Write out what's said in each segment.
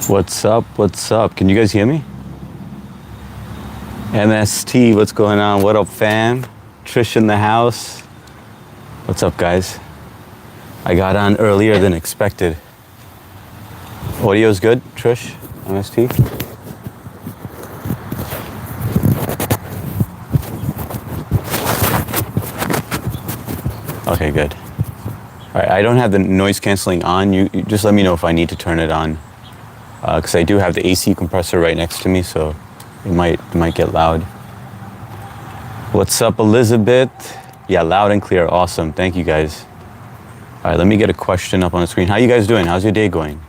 What's up? What's up? Can you guys hear me? MST, what's going on? What up, fam? Trish in the house. What's up, guys? I got on earlier than expected. Audio's good, Trish? MST? Okay, good. All right, I don't have the noise canceling on. You just let me know if I need to turn it on. Because I do have the AC compressor right next to me, so it might get loud. What's up, Elizabeth? Yeah, loud and clear. Awesome. Thank you, guys. All right, let me get a question up on the screen. How you guys doing? How's your day going?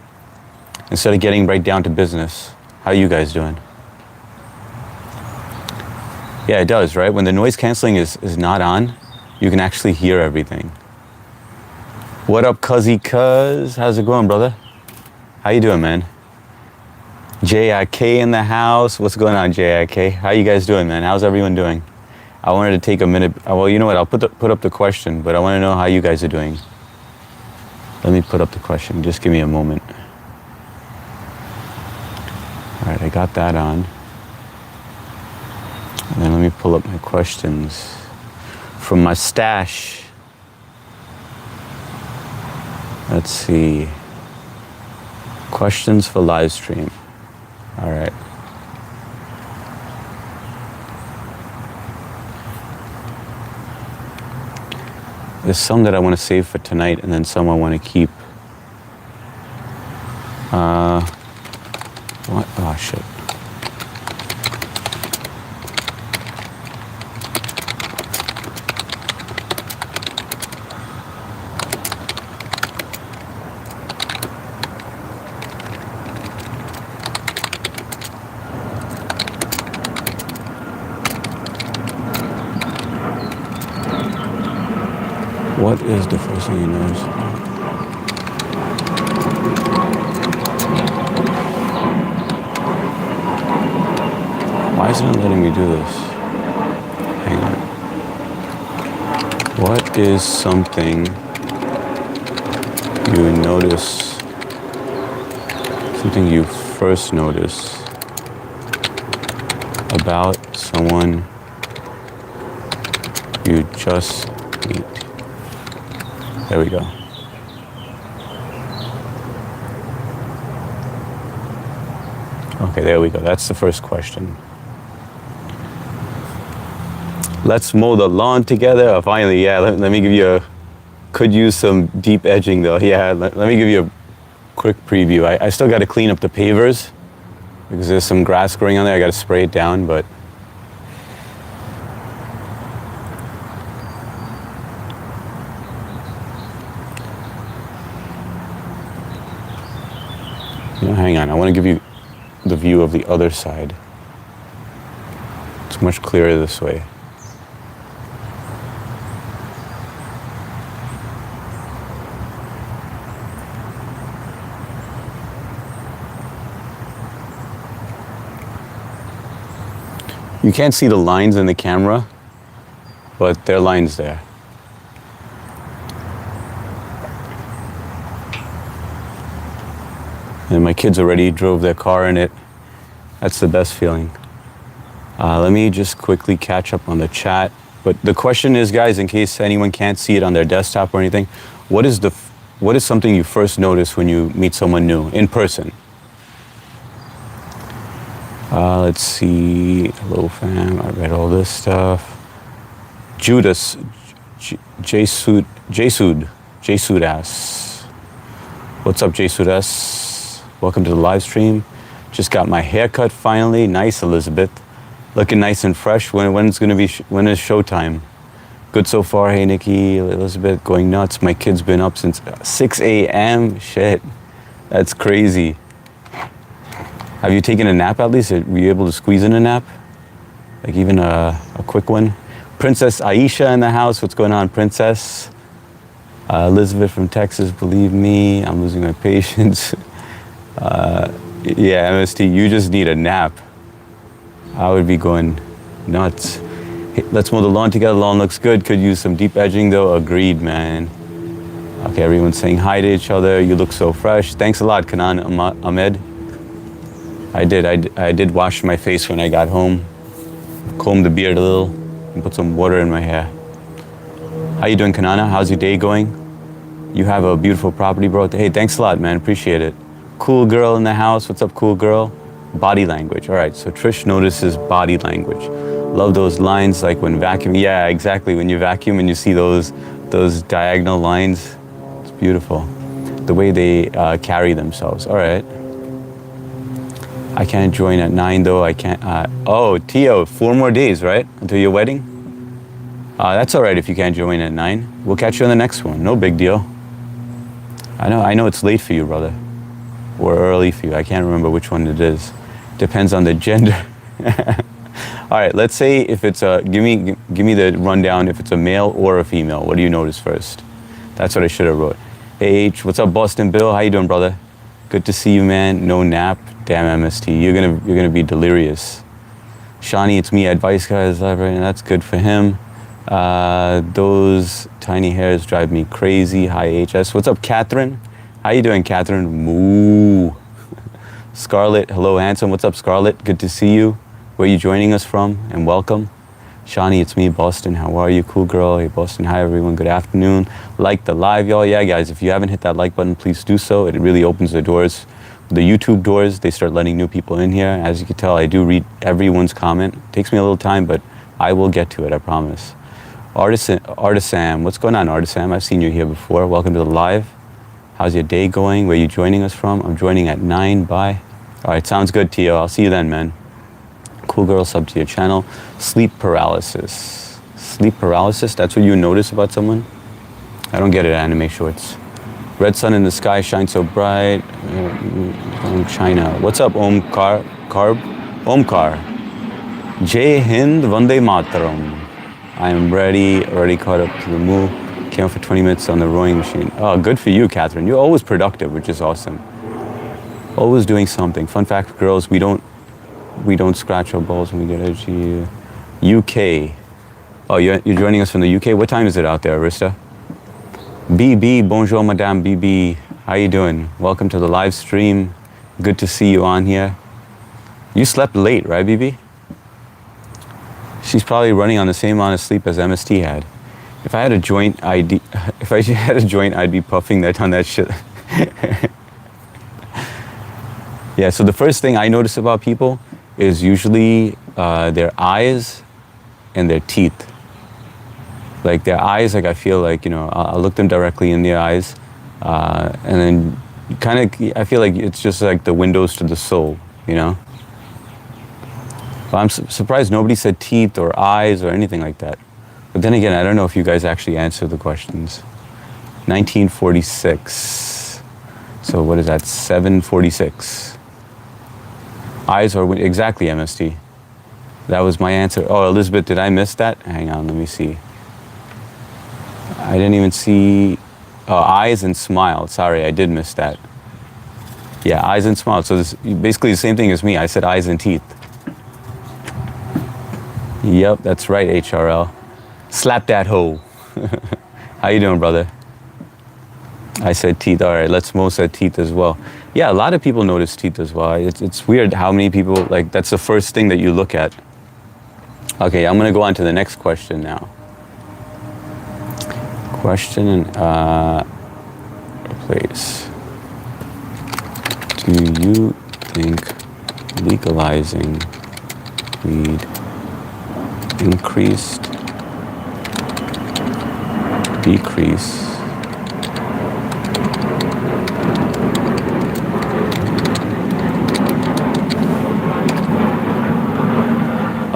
Instead of getting right down to business, how you guys doing? Yeah, it does, right? When the noise canceling is not on, you can actually hear everything. What up, Cuzzy Cuz? How's it going, brother? How you doing, man? JIK in the house. What's going on, JIK? How you guys doing, man? How's everyone doing? I wanted to take a minute. Well, you know what? I'll put up the question, but I want to know how you guys are doing. Let me put up the question. Just give me a moment. All right, I got that on. And then let me pull up my questions from my stash. Let's see. Questions for live stream. All right. There's some that I want to save for tonight, and then some I want to keep. What? Oh, shit. What is the first thing you notice? Why isn't it letting me do this? Hang on. What is something you notice, something you first notice about someone you just meet? There we go. Okay, there we go. That's the first question. Let's mow the lawn together. Oh, finally, yeah. Let me give you could use some deep edging though. Yeah, let me give you a quick preview. I still got to clean up the pavers because there's some grass growing on there. I got to spray it down, but hang on, I want to give you the view of the other side. It's much clearer this way. You can't see the lines in the camera, but there are lines there. And my kids already drove their car in it. That's the best feeling. Let me just quickly catch up on the chat. But the question is, guys, in case anyone can't see it on their desktop or anything, what is something you first notice when you meet someone new in person? Let's see. Hello, fam. I read all this stuff. Judas, J-Sud asks. What's up, J-Sud asks? Welcome to the live stream. Just got my haircut finally. Nice, Elizabeth. Looking nice and fresh. When is showtime? Good so far. Hey, Nikki, Elizabeth, going nuts. My kid's been up since 6 a.m. Shit, that's crazy. Have you taken a nap at least? Were you able to squeeze in a nap? Like even a quick one? Princess Aisha in the house. What's going on, Princess? Elizabeth from Texas, believe me, I'm losing my patience. Yeah, MST, you just need a nap. I would be going nuts. Hey, let's mow the lawn together. Lawn looks good. Could use some deep edging though. Agreed, man. Okay, everyone's saying hi to each other. You look so fresh. Thanks a lot, Kanan Ahmed. I did wash my face when I got home, comb the beard a little, and put some water in my hair. How you doing, Kanana? How's your day going? You have a beautiful property, bro. Hey, thanks a lot, man. Appreciate it. Cool girl in the house. What's up, cool girl? Body language. All right, so Trish notices body language. Love those lines, like when vacuuming. Yeah, exactly. When you vacuum and you see those diagonal lines, it's beautiful. The way they carry themselves. All right. I can't join at 9 though. I can't. Oh, Tio, 4 more days, right? Until your wedding? That's all right if you can't join at 9. We'll catch you on the next one. No big deal. I know it's late for you, brother. Or early for you. I can't remember which one it is. Depends on the gender. All right, let's say if it's a, give me the rundown if it's a male or a female. What do you notice first? That's what I should have wrote. Hey H, what's up, Boston Bill? How you doing, brother? Good to see you, man. No nap. Damn MST. You're gonna be delirious. Shawnee, it's me, advice guys, and that's good for him. Those tiny hairs drive me crazy. Hi HS. What's up, Catherine? How you doing, Catherine? Moo. Scarlett, hello, handsome. What's up, Scarlett? Good to see you. Where are you joining us from? And welcome. Shawnee, it's me, Boston. How are you? Cool girl. Hey, Boston. Hi, everyone. Good afternoon. Like the live, y'all. Yeah, guys, if you haven't hit that like button, please do so. It really opens the doors. The YouTube doors, they start letting new people in here. As you can tell, I do read everyone's comment. It takes me a little time, but I will get to it, I promise. Artisam, what's going on, Artisam? I've seen you here before. Welcome to the live. How's your day going? Where are you joining us from? I'm joining at 9. Bye. All right, sounds good, Tio. I'll see you then, man. Cool girl, sub to your channel. Sleep paralysis. Sleep paralysis? That's what you notice about someone? I don't get it, anime shorts. Red sun in the sky shines so bright. China. What's up, Omkar? Omkar. Jai Hind, Vande Mataram. I am ready, already caught up to the move. Came out for 20 minutes on the rowing machine. Oh, good for you, Catherine. You're always productive, which is awesome. Always doing something. Fun fact, girls, we don't scratch our balls when we get edgy. UK. Oh, you're joining us from the UK? What time is it out there, Arista? BB, bonjour, Madame BB. How you doing? Welcome to the live stream. Good to see you on here. You slept late, right, BB? She's probably running on the same amount of sleep as MST had. If I had a joint, I'd be puffing that on that shit. Yeah, so the first thing I notice about people is usually their eyes and their teeth. Like their eyes, like I feel like, I'll look them directly in the eyes, and then I feel like it's just like the windows to the soul, But I'm surprised nobody said teeth or eyes or anything like that. But then again, I don't know if you guys actually answered the questions. 1946. So what is that? 746. Eyes or exactly, MST. That was my answer. Oh, Elizabeth, did I miss that? Hang on, let me see. I didn't even see eyes and smile. Sorry, I did miss that. Yeah, eyes and smile. So this basically the same thing as me. I said eyes and teeth. Yep, that's right, HRL. Slap that hoe. How you doing, brother? I said teeth. All right, let's Mo said teeth as well. Yeah, a lot of people notice teeth as well. It's weird how many people, like, that's the first thing that you look at. Okay, I'm gonna go on to the next question now. Question and replace. Do you think legalizing weed increased, decrease,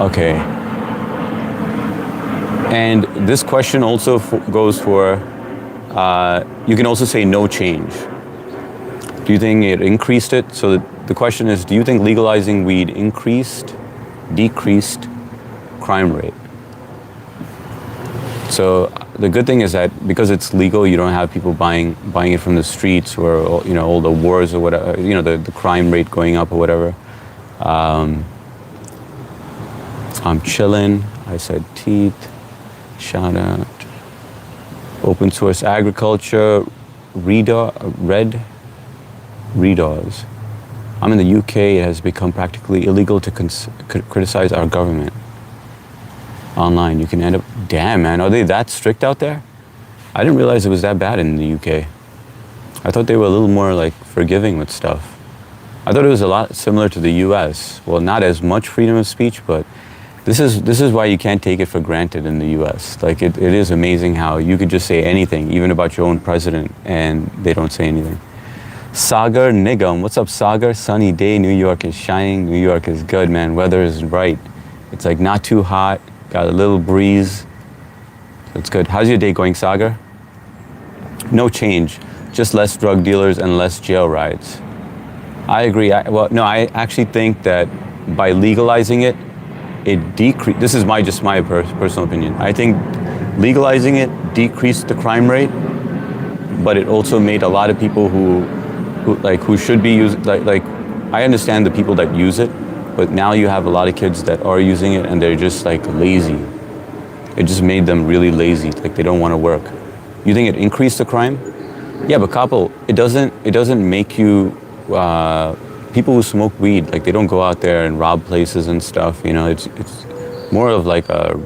okay. And this question also goes for, you can also say no change. Do you think it increased it? So the question is, do you think legalizing weed increased, decreased crime rate? So the good thing is that because it's legal, you don't have people buying it from the streets, or all the wars or whatever, the crime rate going up or whatever. I'm chilling. I said teeth. Shout out. Open source agriculture. Red Redos. I'm in the UK. It has become practically illegal to criticize our government online. You can end up, damn man, are they that strict out there? I didn't realize it was that bad in the UK. I thought they were a little more like forgiving with stuff. I thought it was a lot similar to the US. Well, not as much freedom of speech, but this is why you can't take it for granted in the US. Like it is amazing how you could just say anything, even about your own president, and they don't say anything. Sagar Nigam, what's up Sagar? Sunny day, New York is shining, New York is good, man. Weather is right. It's like not too hot, got a little breeze. That's good. How's your day going, Sagar? No change, just less drug dealers and less jail rides. I agree. I actually think that by legalizing it, this is my personal opinion. I think legalizing it decreased the crime rate, but it also made a lot of people who should be using, like I understand the people that use it, but now you have a lot of kids that are using it and they're just like lazy. It just made them really lazy, like they don't want to work. You think it increased the crime? Yeah, but Kapil, it doesn't make you, people who smoke weed, like they don't go out there and rob places and stuff, you know, it's more of like a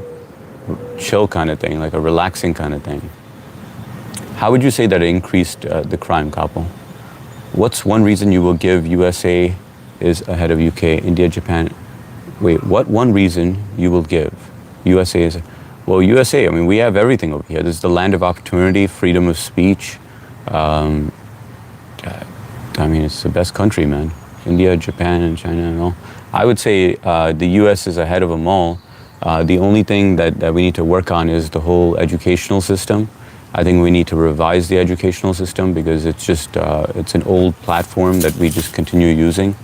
chill kind of thing, like a relaxing kind of thing. How would you say that it increased the crime, Kapil? What's one reason you will give USA is ahead of UK, India, Japan? Wait, what one reason you will give USA is, well, USA, I mean, we have everything over here. This is the land of opportunity, freedom of speech. I mean, it's the best country, man. India, Japan, and China and all. I would say the US is ahead of them all. The only thing that we need to work on is the whole educational system. I think we need to revise the educational system because it's just, it's an old platform that we just continue using.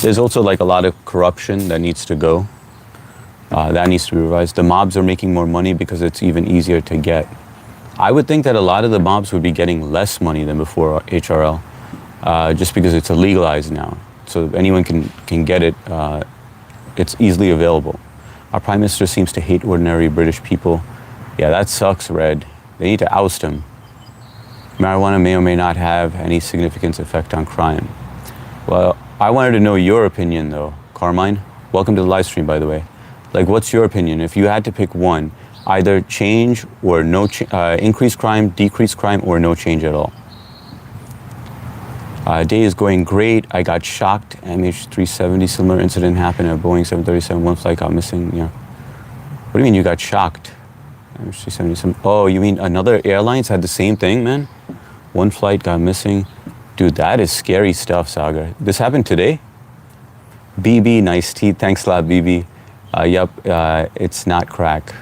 There's also like a lot of corruption that needs to go. That needs to be revised. The mobs are making more money because it's even easier to get. I would think that a lot of the mobs would be getting less money than before HRL, just because it's legalized now. So anyone can get it. It's easily available. Our Prime Minister seems to hate ordinary British people. Yeah, that sucks, Red. They need to oust him. Marijuana may or may not have any significant effect on crime. Well, I wanted to know your opinion though, Carmine. Welcome to the live stream, by the way. Like, what's your opinion? If you had to pick one, either change or no, increase crime, decrease crime, or no change at all. Day is going great. I got shocked. MH370, similar incident happened at Boeing 737. One flight got missing. Yeah. What do you mean you got shocked? MH370. Oh, you mean another airlines had the same thing, man? One flight got missing. Dude, that is scary stuff, Sagar. This happened today? BB, nice teeth. Thanks a lot, BB. Yep, it's not crack.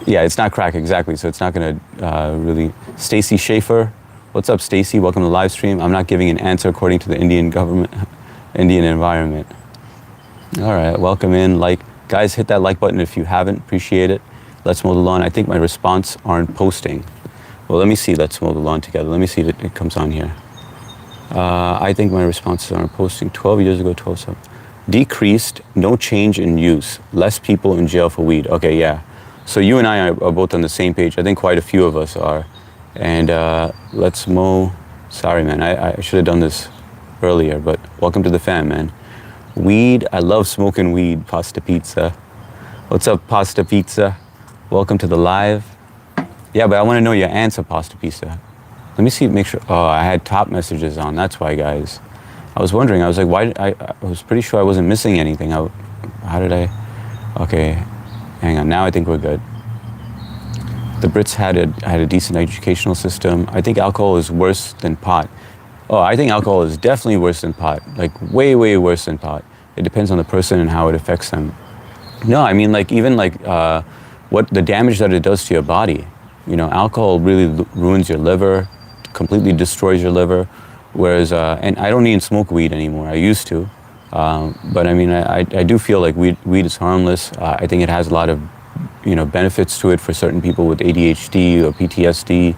Yeah, it's not crack, exactly. So it's not going to really... Stacy Schaefer. What's up, Stacy? Welcome to the live stream. I'm not giving an answer according to the Indian government, Indian environment. All right, welcome in. Guys, hit that like button if you haven't. Appreciate it. Let's mow the lawn. I think my response aren't posting. Well, let me see. Let's mow the lawn together. Let me see if it comes on here. I think my responses aren't posting. 12 years ago, 12 decreased, no change in use, less people in jail for weed. Okay, yeah. So you and I are both on the same page. I think quite a few of us are. And let's mow. Sorry, man, I should have done this earlier, but welcome to the fam, man. Weed, I love smoking weed, Pasta Pizza. What's up, Pasta Pizza? Welcome to the live. Yeah, but I want to know your answer, Pasta Pizza. Let me see, make sure. Oh, I had top messages on, that's why, guys. I was wondering, I was like, why, I was pretty sure I wasn't missing anything. How did I? Okay, hang on, now I think we're good. The Brits had a decent educational system. I think alcohol is worse than pot. Oh, I think alcohol is definitely worse than pot. Like way, way worse than pot. It depends on the person and how it affects them. No, I mean like even like what the damage that it does to your body. You know, alcohol really ruins your liver, completely destroys your liver. Whereas, and I don't even smoke weed anymore. I used to. But I mean, I do feel like weed is harmless. I think it has a lot of, you know, benefits to it for certain people with ADHD or PTSD,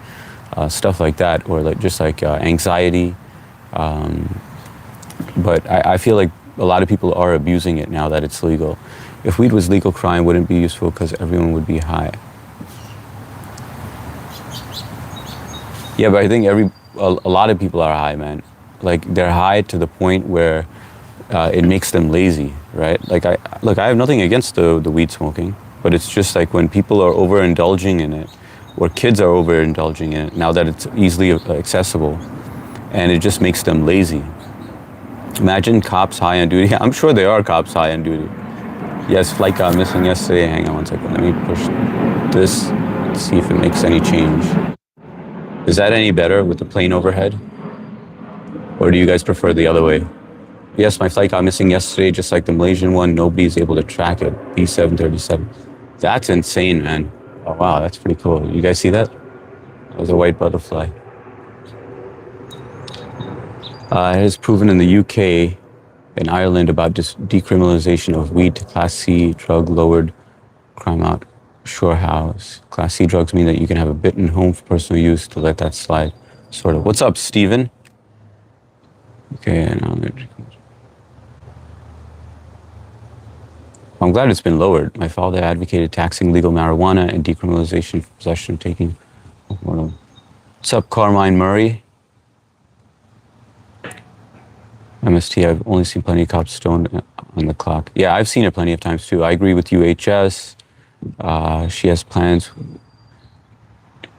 stuff like that, or like just like anxiety. But I feel like a lot of people are abusing it now that it's legal. If weed was legal, crime wouldn't be useful because everyone would be high. Yeah, but I think a lot of people are high, man. Like they're high to the point where it makes them lazy, right? Like I have nothing against the weed smoking, but it's just like when people are overindulging in it, or kids are overindulging in it now that it's easily accessible, and it just makes them lazy. Imagine cops high on duty. I'm sure there are cops high on duty. Yes, flight got missing yesterday. Hang on one second. Let me push this to see if it makes any change. Is that any better with the plane overhead? Or do you guys prefer the other way? Yes, my flight got missing yesterday, just like the Malaysian one. Nobody's able to track it. B737. That's insane, man. Oh, wow, that's pretty cool. You guys see that? That was a white butterfly. It is proven in the UK and Ireland about decriminalization of weed to Class C drug lowered crime out. Sure house. Class C drugs mean that you can have a bit in home for personal use, to let that slide. Sort of. What's up, Steven? Okay, now I'm glad it's been lowered. My father advocated taxing legal marijuana and decriminalization for possession of taking. What's up, Carmine Murray? MST, I've only seen plenty of cops stoned on the clock. Yeah, I've seen it plenty of times too. I agree with you, HS. She has plans.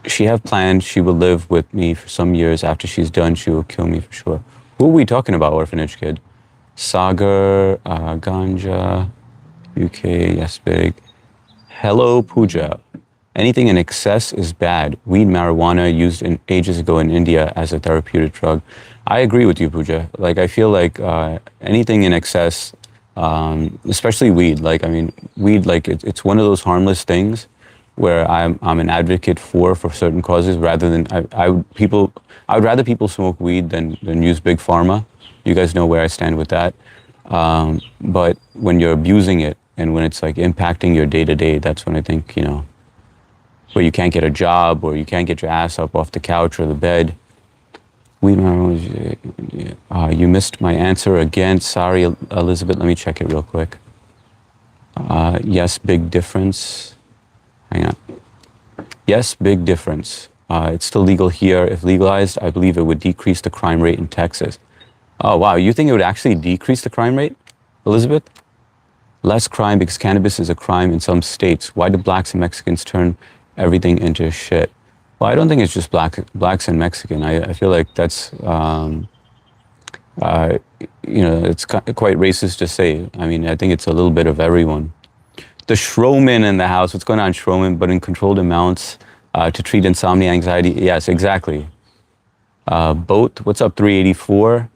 She have plans. She will live with me for some years. After she's done, she will kill me for sure. Who are we talking about, orphanage kid? Sagar, Ganja, UK, yes, big. Hello, Pooja. Anything in excess is bad. Weed, marijuana used ages ago in India as a therapeutic drug. I agree with you, Pooja. Like, I feel like anything in excess, especially weed. Like, I mean, weed, like it's one of those harmless things where I'm an advocate for certain causes, rather than I would rather people smoke weed than use big pharma. You guys know where I stand with that. But when you're abusing it and when it's like impacting your day to day, that's when I think, you know, where you can't get a job or you can't get your ass up off the couch or the bed. Weed, you missed my answer again. Sorry, Elizabeth. Let me check it real quick. Yes, big difference. Hang on. Yes, big difference. It's still legal here. If legalized, I believe it would decrease the crime rate in Texas. Oh, wow. You think it would actually decrease the crime rate, Elizabeth? Less crime because cannabis is a crime in some states. Why do blacks and Mexicans turn everything into shit? Well, I don't think it's just blacks and Mexican. I feel like that's, you know, it's quite racist to say. I mean, I think it's a little bit of everyone. The Schroman in the house. What's going on, Schroman? But in controlled amounts to treat insomnia, anxiety. Yes, exactly. Both. What's up, 384?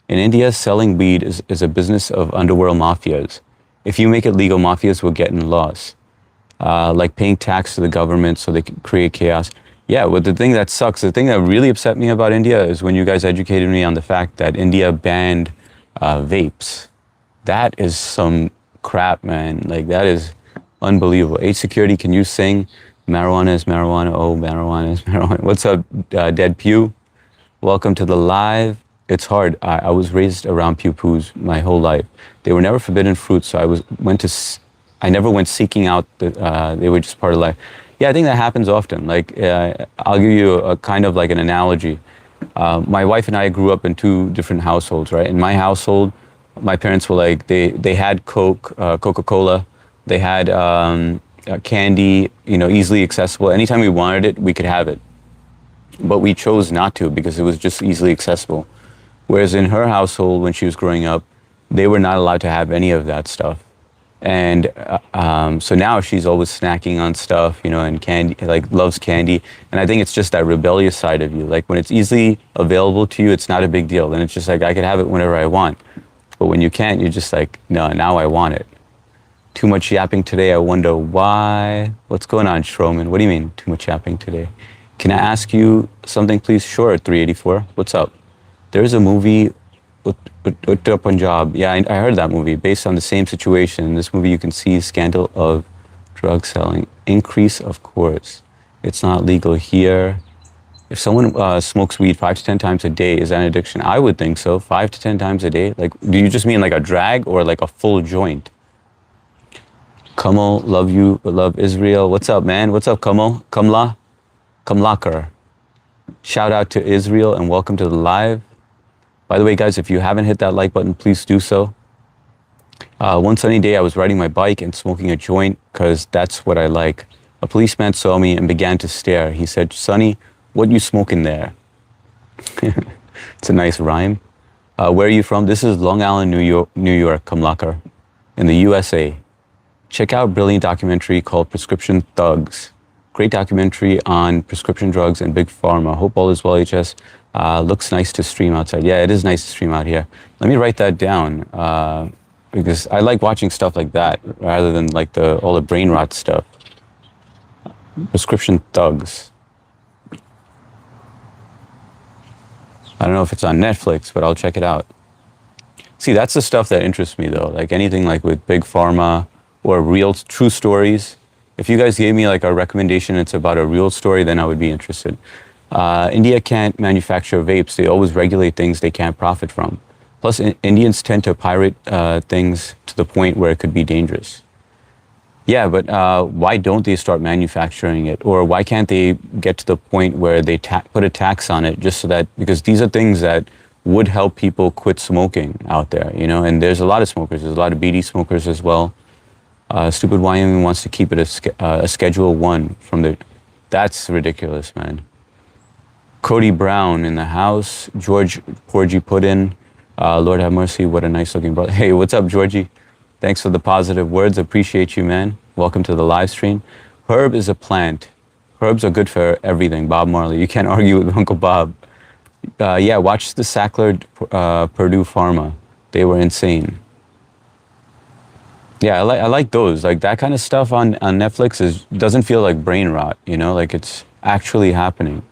In India, selling weed is a business of underworld mafias. If you make it legal, mafias will get in loss. Like paying tax to the government so they can create chaos. Yeah, but the thing that sucks, the thing that really upset me about India is when you guys educated me on the fact that India banned vapes. That is some crap, man. Like, that is unbelievable. Age security, can you sing? Marijuana is marijuana. Oh, marijuana is marijuana. What's up, Dead Pew? Welcome to the live. It's hard. I was raised around pew-poos my whole life. They were never forbidden fruits, so I never went seeking out. They were just part of life. Yeah, I think that happens often. Like, I'll give you a kind of like an analogy. My wife and I grew up in two different households, right? In my household, my parents were like, they had Coca-Cola, they had candy, you know, easily accessible. Anytime we wanted it, we could have it. But we chose not to because it was just easily accessible. Whereas in her household, when she was growing up, they were not allowed to have any of that stuff. And so now she's always snacking on stuff, you know, and candy, like loves candy. And I think it's just that rebellious side of you. Like when it's easily available to you, it's not a big deal. Then it's just like, I can have it whenever I want. But when you can't, you're just like, no, now I want it. Too much yapping today, I wonder why. What's going on, Schroman? What do you mean, too much yapping today? Can I ask you something, please? Sure, 384. What's up? There's a movie, Uttar Punjab. Yeah, I heard that movie, based on the same situation. In this movie, you can see scandal of drug selling. Increase, of course. It's not legal here. If someone smokes weed 5 to 10 times a day, is that an addiction? I would think so. 5 to 10 times a day. Like, do you just mean like a drag or like a full joint? Kamal, love you, love Israel. What's up, man? What's up, Kamal? Kamla? Kamlakar. Shout out to Israel and welcome to the live. By the way, guys, if you haven't hit that like button, please do so. One sunny day, I was riding my bike and smoking a joint because that's what I like. A policeman saw me and began to stare. He said, "Sonny, what you smoking there?" It's a nice rhyme. Where are you from? This is Long Island, New York, Kamlakar, in the USA. Check out a brilliant documentary called Prescription Thugs. Great documentary on prescription drugs and big pharma. Hope all is well, HS. Looks nice to stream outside. Yeah, it is nice to stream out here. Let me write that down because I like watching stuff like that rather than like all the brain rot stuff. Prescription Thugs. I don't know if it's on Netflix, but I'll check it out. See, that's the stuff that interests me though. Like anything like with big pharma or real true stories. If you guys gave me like a recommendation, it's about a real story, then I would be interested. India can't manufacture vapes. They always regulate things they can't profit from. Plus, Indians tend to pirate things to the point where it could be dangerous. Yeah, but why don't they start manufacturing it? Or why can't they get to the point where they put a tax on it just so that, because these are things that would help people quit smoking out there, you know? And there's a lot of smokers. There's a lot of BD smokers as well. Stupid Wyoming wants to keep it a Schedule 1 from the... That's ridiculous, man. Cody Brown in the house. George Porgy Puddin. Lord have mercy, what a nice looking brother. Hey, what's up, Georgie? Thanks for the positive words. Appreciate you, man. Welcome to the live stream. Herb is a plant. Herbs are good for everything. Bob Marley. You can't argue with Uncle Bob. Yeah, watch the Sackler Purdue Pharma. They were insane. Yeah, I like those. Like that kind of stuff on Netflix doesn't feel like brain rot, you know, like it's actually happening.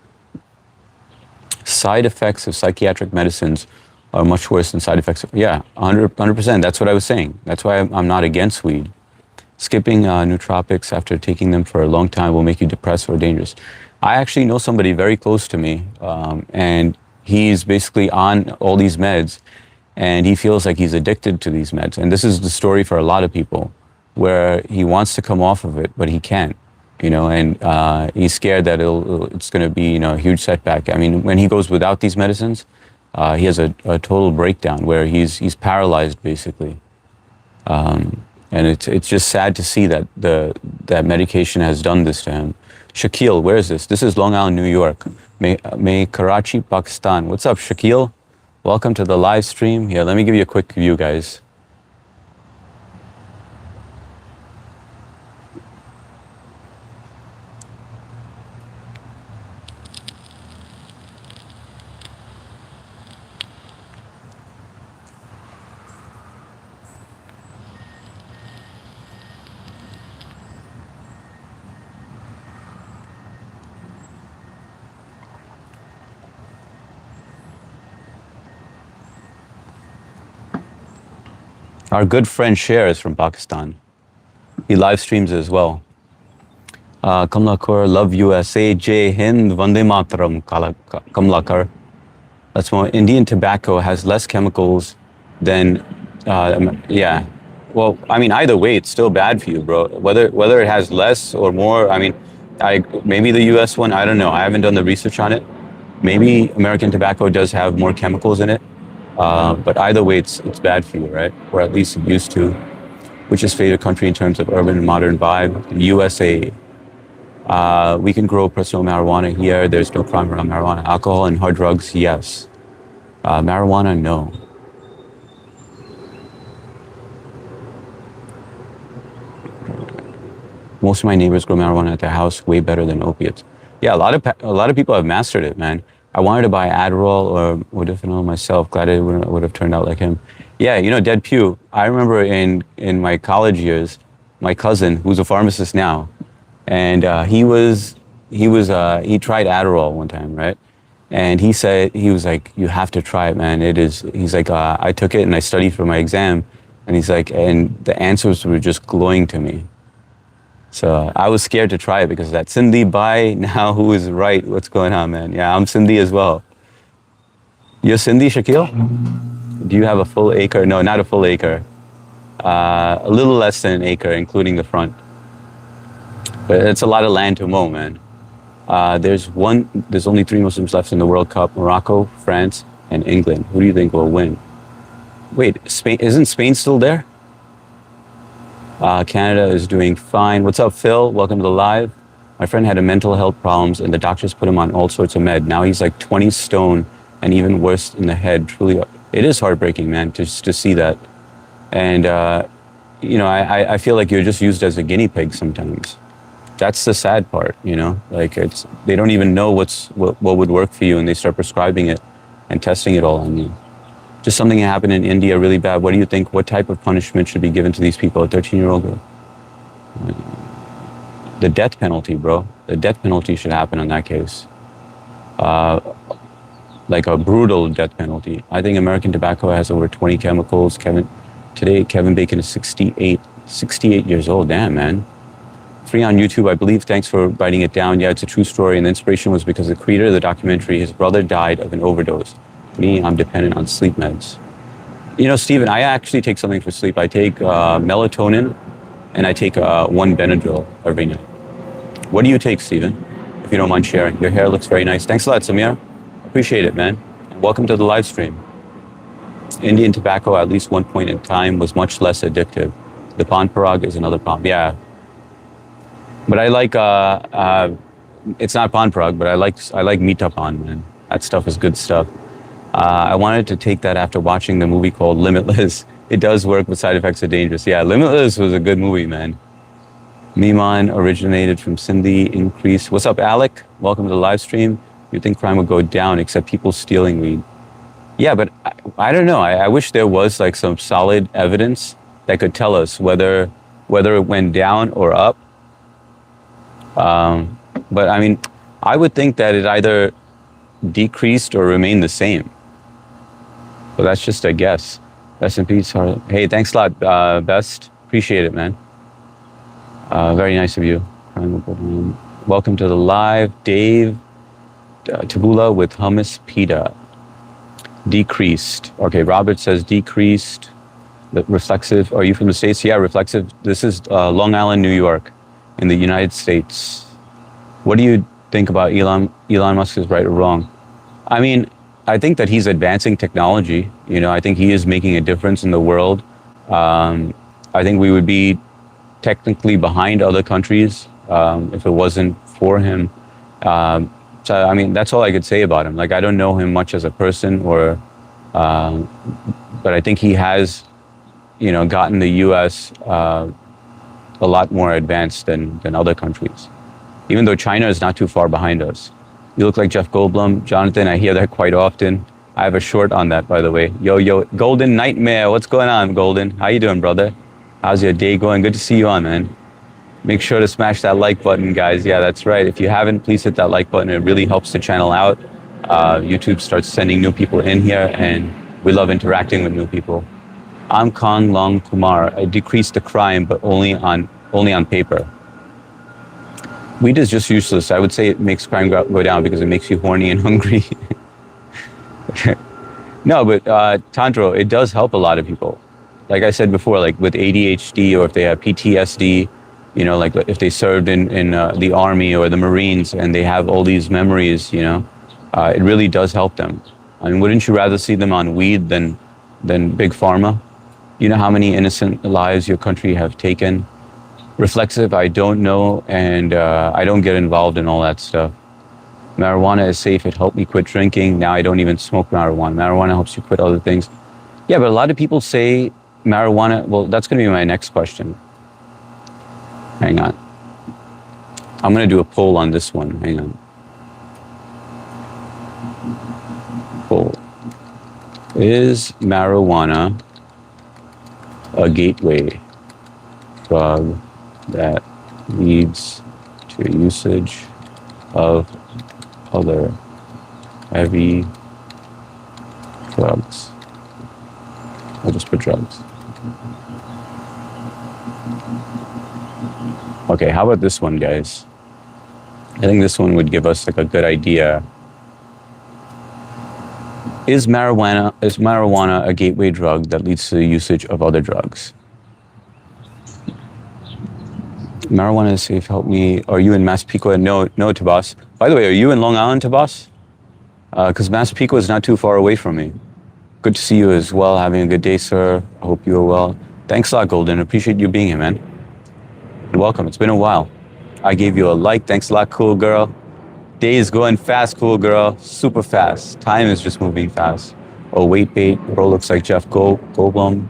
Side effects of psychiatric medicines are much worse than side effects of, yeah, 100%. That's what I was saying. That's why I'm not against weed. Skipping nootropics after taking them for a long time will make you depressed or dangerous. I actually know somebody very close to me, and he's basically on all these meds, and he feels like he's addicted to these meds. And this is the story for a lot of people, where he wants to come off of it, but he can't, you know, and he's scared that it's going to be, you know, a huge setback. I mean, when he goes without these medicines, he has a total breakdown where he's paralyzed, basically. And it's just sad to see that that medication has done this to him. Shakil, where is this? This is Long Island, New York. May Karachi, Pakistan. What's up, Shakil? Welcome to the live stream. Here, let me give you a quick view, guys. Our good friend Cher is from Pakistan. He live streams as well. Kamlakar, love USA, Jai Hind, Vande Mataram, Kamlakar. That's more. Indian tobacco has less chemicals than, yeah. Well, I mean, either way, it's still bad for you, bro. Whether it has less or more, I mean, maybe the US one, I don't know. I haven't done the research on it. Maybe American tobacco does have more chemicals in it. But either way, it's bad for you, right? Or at least it used to. Which is favorite country in terms of urban and modern vibe? The USA. We can grow personal marijuana here. There's no crime around marijuana. Alcohol and hard drugs, yes. Marijuana, no. Most of my neighbors grow marijuana at their house, way better than opiates. Yeah, a lot of people have mastered it, man. I wanted to buy Adderall or Modafinil myself. Glad it would have turned out like him. Yeah, you know, Dead Pew. I remember in my college years, my cousin, who's a pharmacist now, and he tried Adderall one time, right? And he was like, you have to try it, man. He's like, I took it and I studied for my exam, and he's like, and the answers were just glowing to me. So I was scared to try it because of that. Sindhi bhai, now who is right? What's going on, man? Yeah, I'm Sindhi as well. You're Sindhi, Shakil? Do you have a full acre? No, not a full acre. A little less than an acre, including the front. But it's a lot of land to mow, man. There's only three Muslims left in the World Cup: Morocco, France, and England. Who do you think will win? Wait, Spain isn't Spain still there? Canada is doing fine. What's up, Phil? Welcome to the live. My friend had a mental health problems, and the doctors put him on all sorts of med. Now he's like 20 stone, and even worse in the head. Truly, it is heartbreaking, man, to see that. And I feel like you're just used as a guinea pig sometimes. That's the sad part, Like they don't even know what would work for you, and they start prescribing it and testing it all on you. Just something happened in India really bad. What do you think? What type of punishment should be given to these people? A 13-year-old girl. The death penalty, bro. The death penalty should happen in that case. Like a brutal death penalty. I think American tobacco has over 20 chemicals. Kevin Bacon is 68 years old. Damn, man. Free on YouTube, I believe. Thanks for writing it down. Yeah, it's a true story. And the inspiration was because the creator of the documentary, his brother died of an overdose. Me, I'm dependent on sleep meds. Steven, I actually take something for sleep. I take melatonin, and I take one Benadryl every night. What do you take, Steven? If you don't mind sharing. Your hair looks very nice. Thanks a lot, Samir. Appreciate it, man. And welcome to the live stream. Indian tobacco, at least one point in time, was much less addictive. The pan parag is another problem. Yeah. But I like, it's not pan parag, but I like Mita Pan, man. That stuff is good stuff. I wanted to take that after watching the movie called Limitless. It does work, but side effects are dangerous. Yeah, Limitless was a good movie, man. Mimon originated from Sindhi increase. What's up, Alec? Welcome to the live stream. You'd think crime would go down, except people stealing weed. Yeah, but I don't know. I wish there was like some solid evidence that could tell us whether it went down or up. But I mean, I would think that it either decreased or remained the same. But that's just a guess. Rest in peace, Harley. Hey, thanks a lot, Best. Appreciate it, man. Very nice of you. Welcome to the live. Dave Tabula with hummus pita. Decreased. Okay, Robert says decreased. Reflexive. Are you from the States? Yeah, Reflexive. This is Long Island, New York, in the United States. What do you think about Elon Musk is right or wrong? I mean, I think that he's advancing technology. I think he is making a difference in the world. I think we would be technically behind other countries if it wasn't for him. So, I mean, that's all I could say about him. Like, I don't know him much as a person but I think he has, gotten the U.S. A lot more advanced than other countries. Even though China is not too far behind us. You look like Jeff Goldblum. Jonathan, I hear that quite often. I have a short on that, by the way. Yo, Golden Nightmare. What's going on, Golden? How you doing, brother? How's your day going? Good to see you on, man. Make sure to smash that like button, guys. Yeah, that's right. If you haven't, please hit that like button. It really helps the channel out. YouTube starts sending new people in here, and we love interacting with new people. I'm Kang Long Kumar. I decreased the crime, but only on paper. Weed is just useless. I would say it makes crime go down because it makes you horny and hungry. No, but Tantro, it does help a lot of people. Like I said before, like with ADHD or if they have PTSD, like if they served in the Army or the Marines and they have all these memories, it really does help them. I mean, wouldn't you rather see them on weed than Big Pharma? You know how many innocent lives your country have taken? Reflexive, I don't know, and I don't get involved in all that stuff. Marijuana is safe. It helped me quit drinking. Now I don't even smoke marijuana. Marijuana helps you quit other things. Yeah, but a lot of people say marijuana, well, that's going to be my next question. Hang on. I'm going to do a poll on this one. Hang on. Poll. Is marijuana a gateway drug that leads to usage of other heavy drugs? I'll just put drugs. Okay, how about this one, guys? I think this one would give us like a good idea. Is marijuana a gateway drug that leads to the usage of other drugs? Marijuana is safe. Help me. Are you in Massapequa? No, no, Tabas. By the way, are you in Long Island, Tabas? Because Massapequa is not too far away from me. Good to see you as well. Having a good day, sir. I hope you are well. Thanks a lot, Golden. Appreciate you being here, man. Welcome. It's been a while. I gave you a like. Thanks a lot, cool girl. Day is going fast, cool girl. Super fast. Time is just moving fast. Oh, wait, bait. Bro looks like Jeff Goldblum.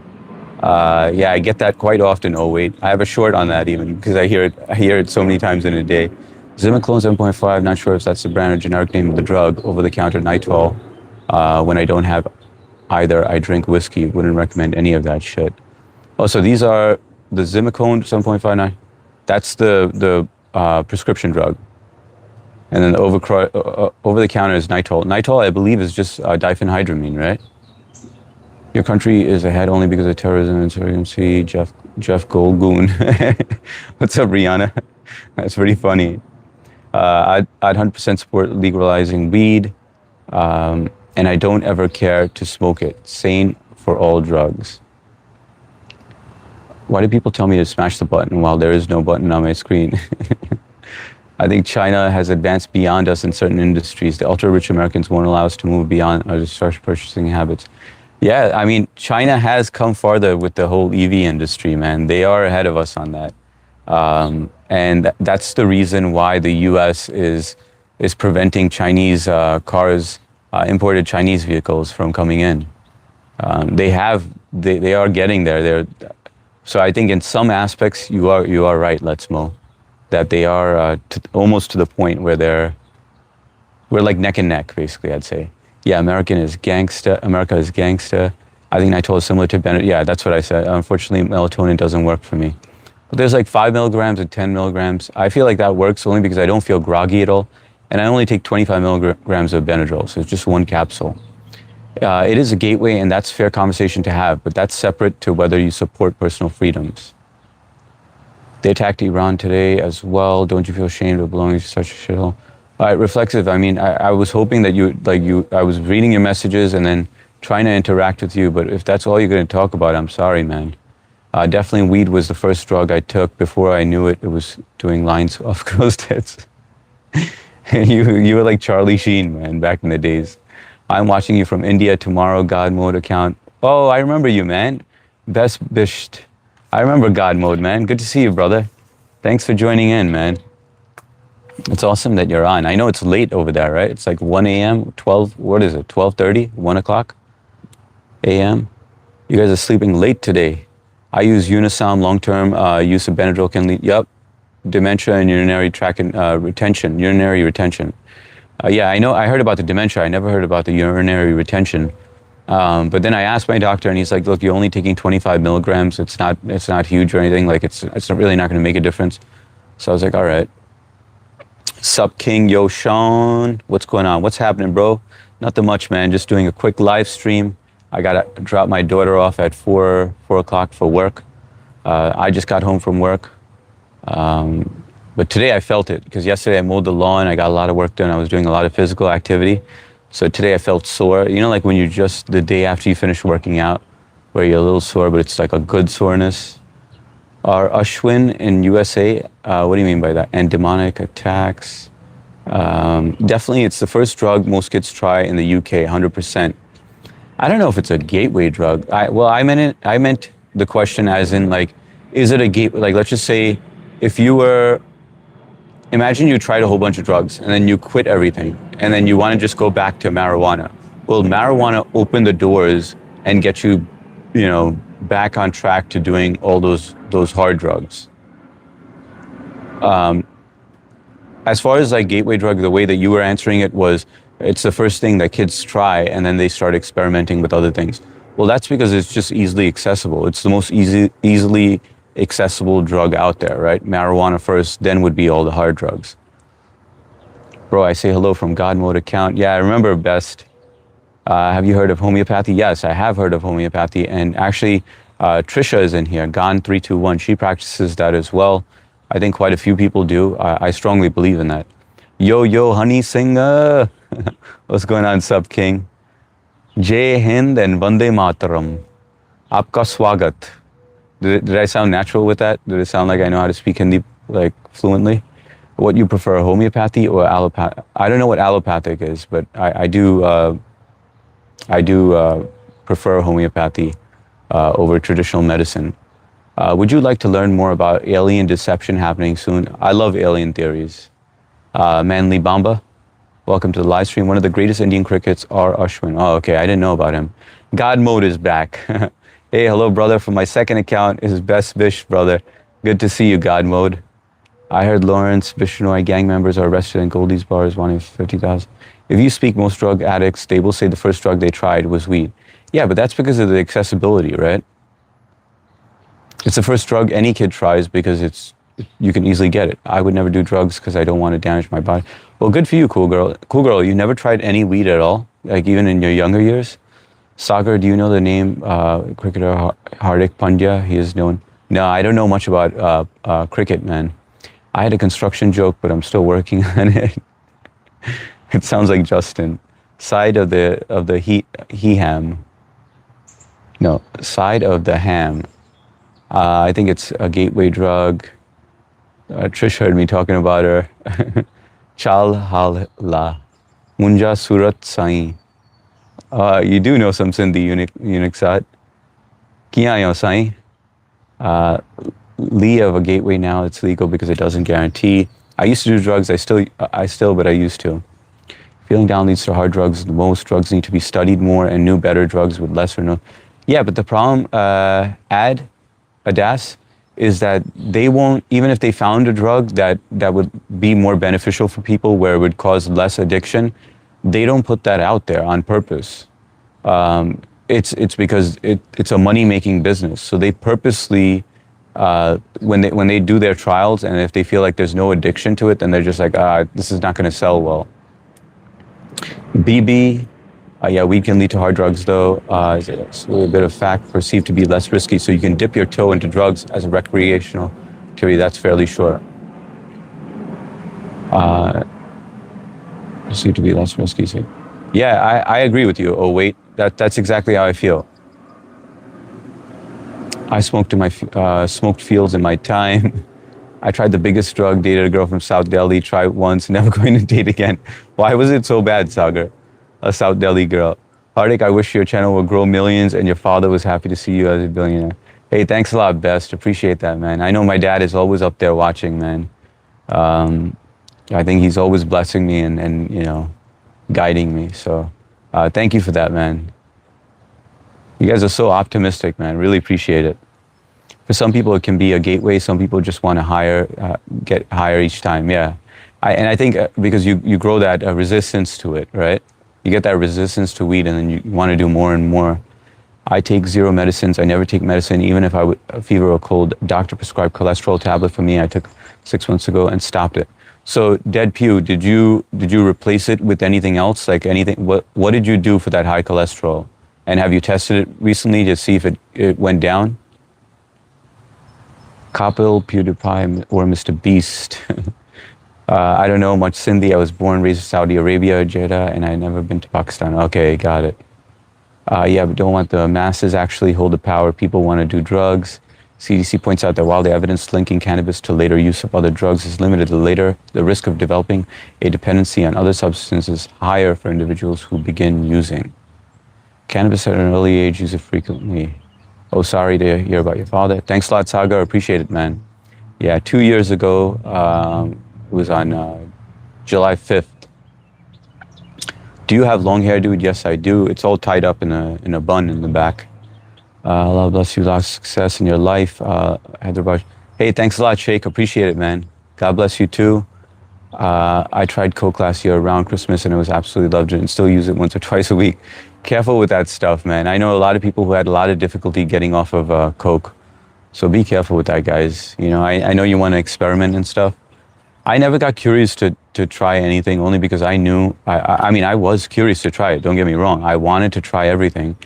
Yeah, I get that quite often. Oh, wait. I have a short on that even because I hear it so many times in a day. Zimiclone 7.5. Not sure if that's the brand or generic name of the drug. Over-the-counter Nitol. When I don't have either, I drink whiskey. Wouldn't recommend any of that shit. Oh, so these are the Zimiclone 7.59. That's the prescription drug. And then the over-the-counter is Nitol. Nitol, I believe, is just diphenhydramine, right? Your country is ahead only because of terrorism and insurgency. Jeff Goldgoon. What's up, Rihanna? That's pretty funny. I'd 100% support legalizing weed, and I don't ever care to smoke it. Sane for all drugs. Why do people tell me to smash the button while there is no button on my screen? I think China has advanced beyond us in certain industries. The ultra-rich Americans won't allow us to move beyond our distressed purchasing habits. Yeah, I mean, China has come farther with the whole EV industry, man. They are ahead of us on that. And that's the reason why the U.S. is preventing Chinese cars, imported Chinese vehicles from coming in. They are getting there. So I think in some aspects you are right, Let's-Mo, that they are almost to the point where we're like neck and neck, basically, I'd say. Yeah, America is gangsta. I think Nitol is similar to Bennett. Yeah, that's what I said. Unfortunately, melatonin doesn't work for me. But there's like 5 milligrams and 10 milligrams. I feel like that works only because I don't feel groggy at all. And I only take 25 milligrams of Benadryl, so it's just one capsule. It is a gateway, and that's fair conversation to have, but that's separate to whether you support personal freedoms. They attacked Iran today as well. Don't you feel ashamed of belonging to such a shithole? Reflexive, I mean, I was hoping that I was reading your messages and then trying to interact with you, but if that's all you're going to talk about, I'm sorry, man. Definitely weed was the first drug I took. Before I knew it, it was doing lines off girls' tits. You were like Charlie Sheen, man, back in the days. I'm watching you from India tomorrow, God Mode account. Oh, I remember you, man. Best bisht. I remember God Mode, man. Good to see you, brother. Thanks for joining in, man. It's awesome that you're on. I know it's late over there, right? It's like 1 a.m., 12, what is it, 12:30, 1 o'clock a.m.? You guys are sleeping late today. I use Unisom long-term use of Benadryl can lead, dementia and urinary tract retention, urinary retention. Yeah, I know, I heard about the dementia. I never heard about the urinary retention. But then I asked my doctor and he's like, look, you're only taking 25 milligrams. It's not huge or anything. Like it's really not going to make a difference. So I was like, all right. Sup, King? Yo, Sean. What's going on? What's happening, bro? Nothing much, man. Just doing a quick live stream. I got to drop my daughter off at 4 o'clock for work. I just got home from work. But today I felt it because yesterday I mowed the lawn. I got a lot of work done. I was doing a lot of physical activity. So today I felt sore. You know, like when you just, the day after you finish working out, where you're a little sore, but it's like a good soreness. Are Ashwin in USA, what do you mean by that? And demonic attacks? Definitely, it's the first drug most kids try in the UK, 100%. I don't know if it's a gateway drug. I meant the question as in like, is it a gateway? Like, let's just say if you were, imagine you tried a whole bunch of drugs and then you quit everything and then you want to just go back to marijuana. Will marijuana open the doors and get you, back on track to doing all those hard drugs? As far as like gateway drug, the way that you were answering it was, it's the first thing that kids try and then they start experimenting with other things. Well, that's because it's just easily accessible. It's the most easily accessible drug out there, right? Marijuana first, then would be all the hard drugs. Bro, I say hello from God Mode account. Yeah, I remember Best. Have you heard of homeopathy? Yes, I have heard of homeopathy. And actually, Trisha is in here, Gone321. She practices that as well. I think quite a few people do. I strongly believe in that. Yo, honey singer. What's going on, Sub King? Jai Hind and Vande Mataram. Aapka Swagat. Did I sound natural with that? Did it sound like I know how to speak Hindi like fluently. What you prefer, homeopathy or allopathy? I don't know what allopathic is, but I do prefer homeopathy over traditional medicine. Would you like to learn more about alien deception happening soon? I love alien theories. Manly Bamba, welcome to the live stream. One of the greatest Indian crickets are Ashwin. Oh, okay, I didn't know about him. God Mode is back. Hey, hello, brother. From my second account, is Best Bish, brother. Good to see you, God Mode. I heard Lawrence Bishnoi gang members are arrested in Goldie's bars wanting 50,000. If you speak most drug addicts, they will say the first drug they tried was weed. Yeah, but that's because of the accessibility, right? It's the first drug any kid tries because you can easily get it. I would never do drugs because I don't want to damage my body. Well, good for you, cool girl. Cool girl, you never tried any weed at all? Like even in your younger years? Sagar, do you know the name cricketer Hardik Pandya? He is known. No, I don't know much about cricket, man. I had a construction joke, but I'm still working on it. It sounds like Justin. Side of the he ham. No, side of the ham. I think it's a gateway drug. Trish heard me talking about her. Chal hal la. Munja surat sai. You do know some Sindhi unique side. Kiya yo sai. Lee of a gateway now, it's legal because it doesn't guarantee. I used to do drugs. I still, but I used to. Feeling down leads to hard drugs. Most drugs need to be studied more and new, better drugs with less or no. Yeah, but the problem, Adas, is that they won't, even if they found a drug that would be more beneficial for people where it would cause less addiction, they don't put that out there on purpose. It's because it's a money-making business. So they purposely, when they do their trials, and if they feel like there's no addiction to it, then they're just like, this is not going to sell well. BB, yeah, weed can lead to hard drugs though. It's a bit of fact perceived to be less risky, so you can dip your toe into drugs as a recreational activity. That's fairly sure. Perceived to be less risky. So. Yeah, I agree with you. Oh wait, that's exactly how I feel. I smoked smoked fields in my time. I tried the biggest drug, dated a girl from South Delhi, tried once, never going to date again. Why was it so bad, Sagar? A South Delhi girl. Hardik, I wish your channel would grow millions and your father was happy to see you as a billionaire. Hey, thanks a lot, Best. Appreciate that, man. I know my dad is always up there watching, man. I think he's always blessing me and you know, guiding me. So thank you for that, man. You guys are so optimistic, man. Really appreciate it. For some people, it can be a gateway. Some people just want to get higher each time. Yeah, and I think because you grow that resistance to it, right? You get that resistance to weed, and then you want to do more and more. I take zero medicines. I never take medicine, even if I would a fever or cold. Doctor prescribed cholesterol tablet for me. I took 6 months ago and stopped it. So, Dead Pew, did you replace it with anything else? Like anything? What did you do for that high cholesterol? And have you tested it recently to see if it went down? Kapil, PewDiePie, or Mr. Beast. I don't know much Sindhi. I was born, raised in Saudi Arabia, Jeddah, and I never been to Pakistan. Okay, got it. Yeah, but don't want the masses actually hold the power. People want to do drugs. CDC points out that while the evidence linking cannabis to later use of other drugs is limited, the risk of developing a dependency on other substances is higher for individuals who begin using. Cannabis at an early age, use it frequently. Oh, sorry to hear about your father. Thanks a lot, Sagar. Appreciate it, man. Yeah, 2 years ago, it was on July 5th. Do you have long hair, dude? Yes, I do. It's all tied up in a bun in the back. Allah bless you. Lots of success in your life. Hyderabad. Hey, thanks a lot, Sheikh. Appreciate it, man. God bless you too. I tried Coke last year around Christmas and it was absolutely loved it and still use it once or twice a week. Careful with that stuff, man. I know a lot of people who had a lot of difficulty getting off of Coke. So be careful with that, guys. You know, I know you want to experiment and stuff. I never got curious to try anything only because I knew, I mean, I was curious to try it. Don't get me wrong. I wanted to try everything,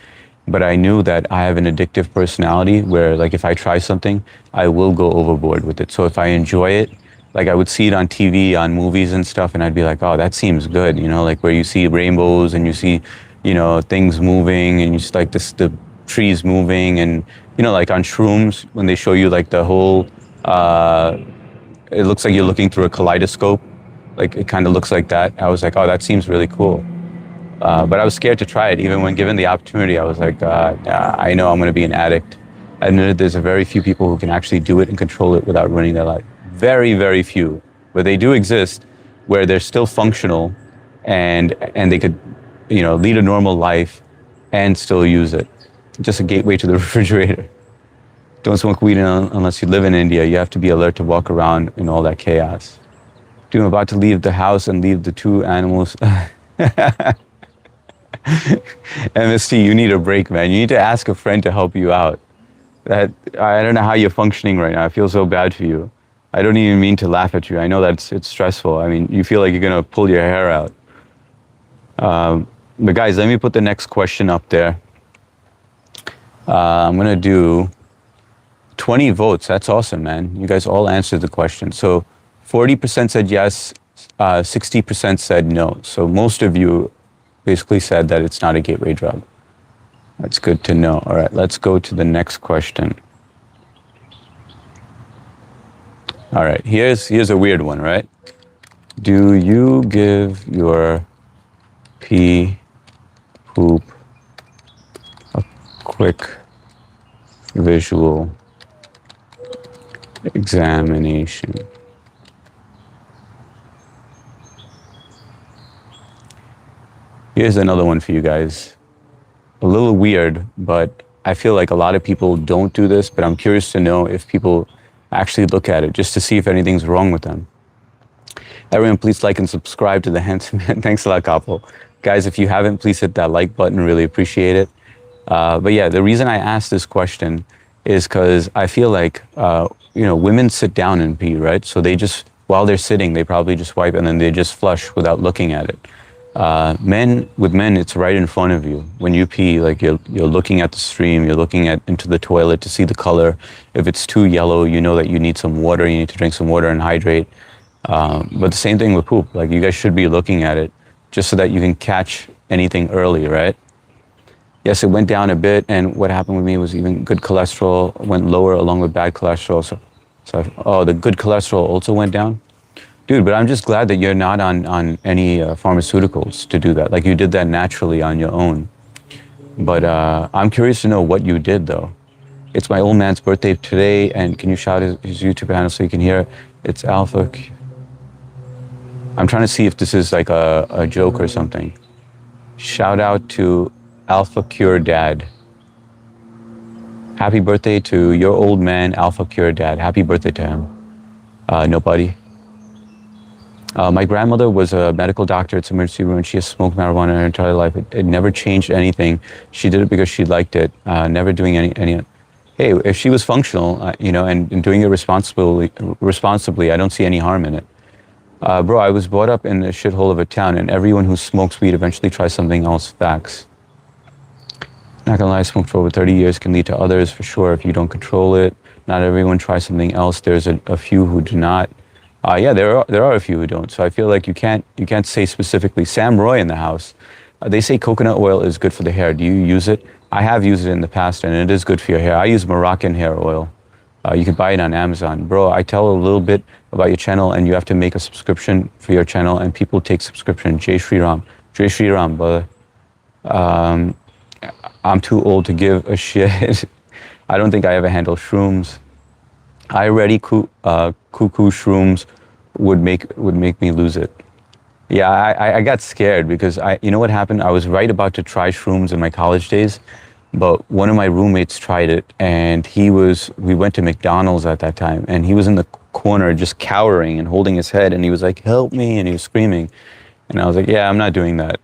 but I knew that I have an addictive personality where like if I try something, I will go overboard with it. So if I enjoy it, like I would see it on TV, on movies and stuff, and I'd be like, oh, that seems good. You know, like where you see rainbows and you see, you know, things moving and you just like the trees moving and, you know, like on shrooms when they show you like the whole, it looks like you're looking through a kaleidoscope. Like it kind of looks like that. I was like, oh, that seems really cool. But I was scared to try it. Even when given the opportunity, I was like, I know I'm going to be an addict. I admitted there's a very few people who can actually do it and control it without ruining their life. Very, very few. But they do exist where they're still functional and they could, lead a normal life and still use it. Just a gateway to the refrigerator. Don't smoke weed unless you live in India. You have to be alert to walk around in all that chaos. Dude, I'm about to leave the house and leave the two animals. MST, you need a break, man. You need to ask a friend to help you out. I don't know how you're functioning right now. I feel so bad for you. I don't even mean to laugh at you. I know that it's stressful. I mean, you feel like you're going to pull your hair out. But guys, let me put the next question up there. I'm going to do 20 votes. That's awesome, man. You guys all answered the question. So 40% said yes, 60% said no. So most of you basically said that it's not a gateway drug. That's good to know. All right, let's go to the next question. All right, here's a weird one, right? Do you give your pee poop a quick visual examination? Here's another one for you guys. A little weird, but I feel like a lot of people don't do this, but I'm curious to know if people actually look at it just to see if anything's wrong with them. Everyone, please like and subscribe to the Handsome Man. Thanks a lot, Kapo. Guys, if you haven't, please hit that like button. Really appreciate it. But yeah, the reason I asked this question is because I feel like, women sit down and pee, right? So they just, while they're sitting, they probably just wipe and then they just flush without looking at it. With men, it's right in front of you. When you pee, like you're looking at the stream, you're looking into the toilet to see the color. If it's too yellow, you know that you need some water, you need to drink some water and hydrate. But the same thing with poop, like you guys should be looking at it just so that you can catch anything early, right? Yes, it went down a bit, and what happened with me was even good cholesterol went lower along with bad cholesterol. So the good cholesterol also went down? Dude, but I'm just glad that you're not on any pharmaceuticals to do that. Like you did that naturally on your own. But I'm curious to know what you did though. It's my old man's birthday today, and can you shout his YouTube handle so you can hear it? It's Alpha. I'm trying to see if this is like a joke or something. Shout out to Alpha Cure Dad. Happy birthday to your old man, Alpha Cure Dad. Happy birthday to him. Nobody. My grandmother was a medical doctor at the emergency room, and she has smoked marijuana her entire life. It never changed anything. She did it because she liked it, never doing any. Hey, if she was functional, and doing it responsibly, I don't see any harm in it. Bro, I was brought up in a shithole of a town, and everyone who smokes weed eventually tries something else. Facts. Not gonna lie, I smoked for over 30 years, can lead to others for sure if you don't control it. Not everyone tries something else. There's a few who do not. Yeah, there are a few who don't. So I feel like you can't say specifically. Sam Roy in the house. They say coconut oil is good for the hair. Do you use it? I have used it in the past, and it is good for your hair. I use Moroccan hair oil. You can buy it on Amazon. Bro, I tell a little bit about your channel, and you have to make a subscription for your channel, and people take subscription. Jai Shri Ram. Jai Shri Ram, brother. I'm too old to give a shit. I don't think I ever handled shrooms. I already cuckoo shrooms would make me lose it. Yeah, I got scared because you know what happened? I was right about to try shrooms in my college days, but one of my roommates tried it, and we went to McDonald's at that time, and he was in the corner just cowering and holding his head, and he was like, "Help me," and he was screaming. And I was like, yeah, I'm not doing that.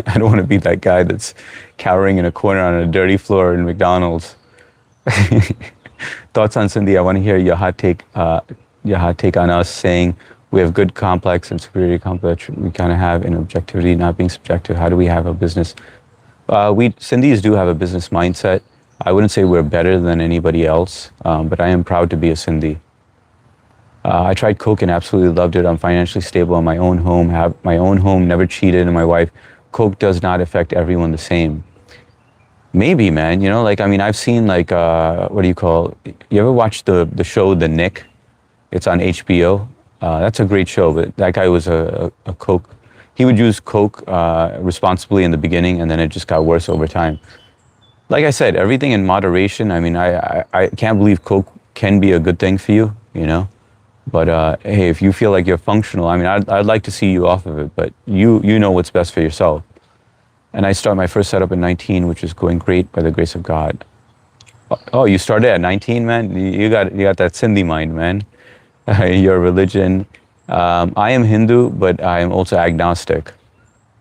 I don't want to be that guy that's cowering in a corner on a dirty floor in McDonald's. Thoughts on Cindy? I want to hear your hot take on us saying we have good complex and superiority complex we kind of have in objectivity, not being subjective. How do we have a business? Cindy's do have a business mindset. I wouldn't say we're better than anybody else, but I am proud to be a Cindy. I tried coke and absolutely loved it. I'm financially stable in my own home, have my own home, never cheated, and my wife. Coke does not affect everyone the same. Maybe, man, I've seen what do you call, you ever watch the show The Nick? It's on HBO. That's a great show, but that guy was a coke. He would use coke responsibly in the beginning, and then it just got worse over time. Like I said, everything in moderation. I mean, I can't believe coke can be a good thing for you, you know. But hey, if you feel like you're functional, I mean, I'd like to see you off of it, but you know what's best for yourself. And I started my first setup at 19, which is going great by the grace of God. Oh, you started at 19, man? You got that Sindhi mind, man. Your religion. I am Hindu, but I am also agnostic.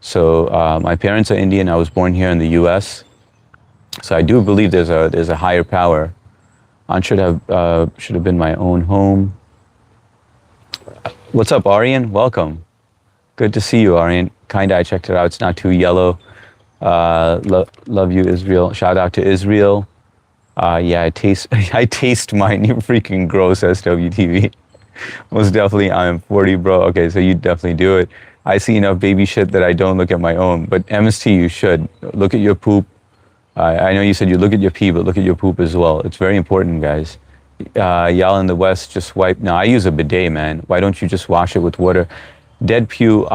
So my parents are Indian. I was born here in the U.S. So I do believe there's a higher power. I should have been my own home. What's up, Aryan? Welcome. Good to see you, Aryan. Kinda, I checked it out. It's not too yellow. Love you, Israel. Shout out to Israel. Yeah, I taste mine. You're freaking gross, SWTV. Most definitely, I am 40, bro. Okay, so you definitely do it. I see enough baby shit that I don't look at my own. But MST, you should. Look at your poop. I know you said you look at your pee, but look at your poop as well. It's very important, guys. Y'all in the West, just wipe. No, I use a bidet, man. Why don't you just wash it with water? Dead Pew,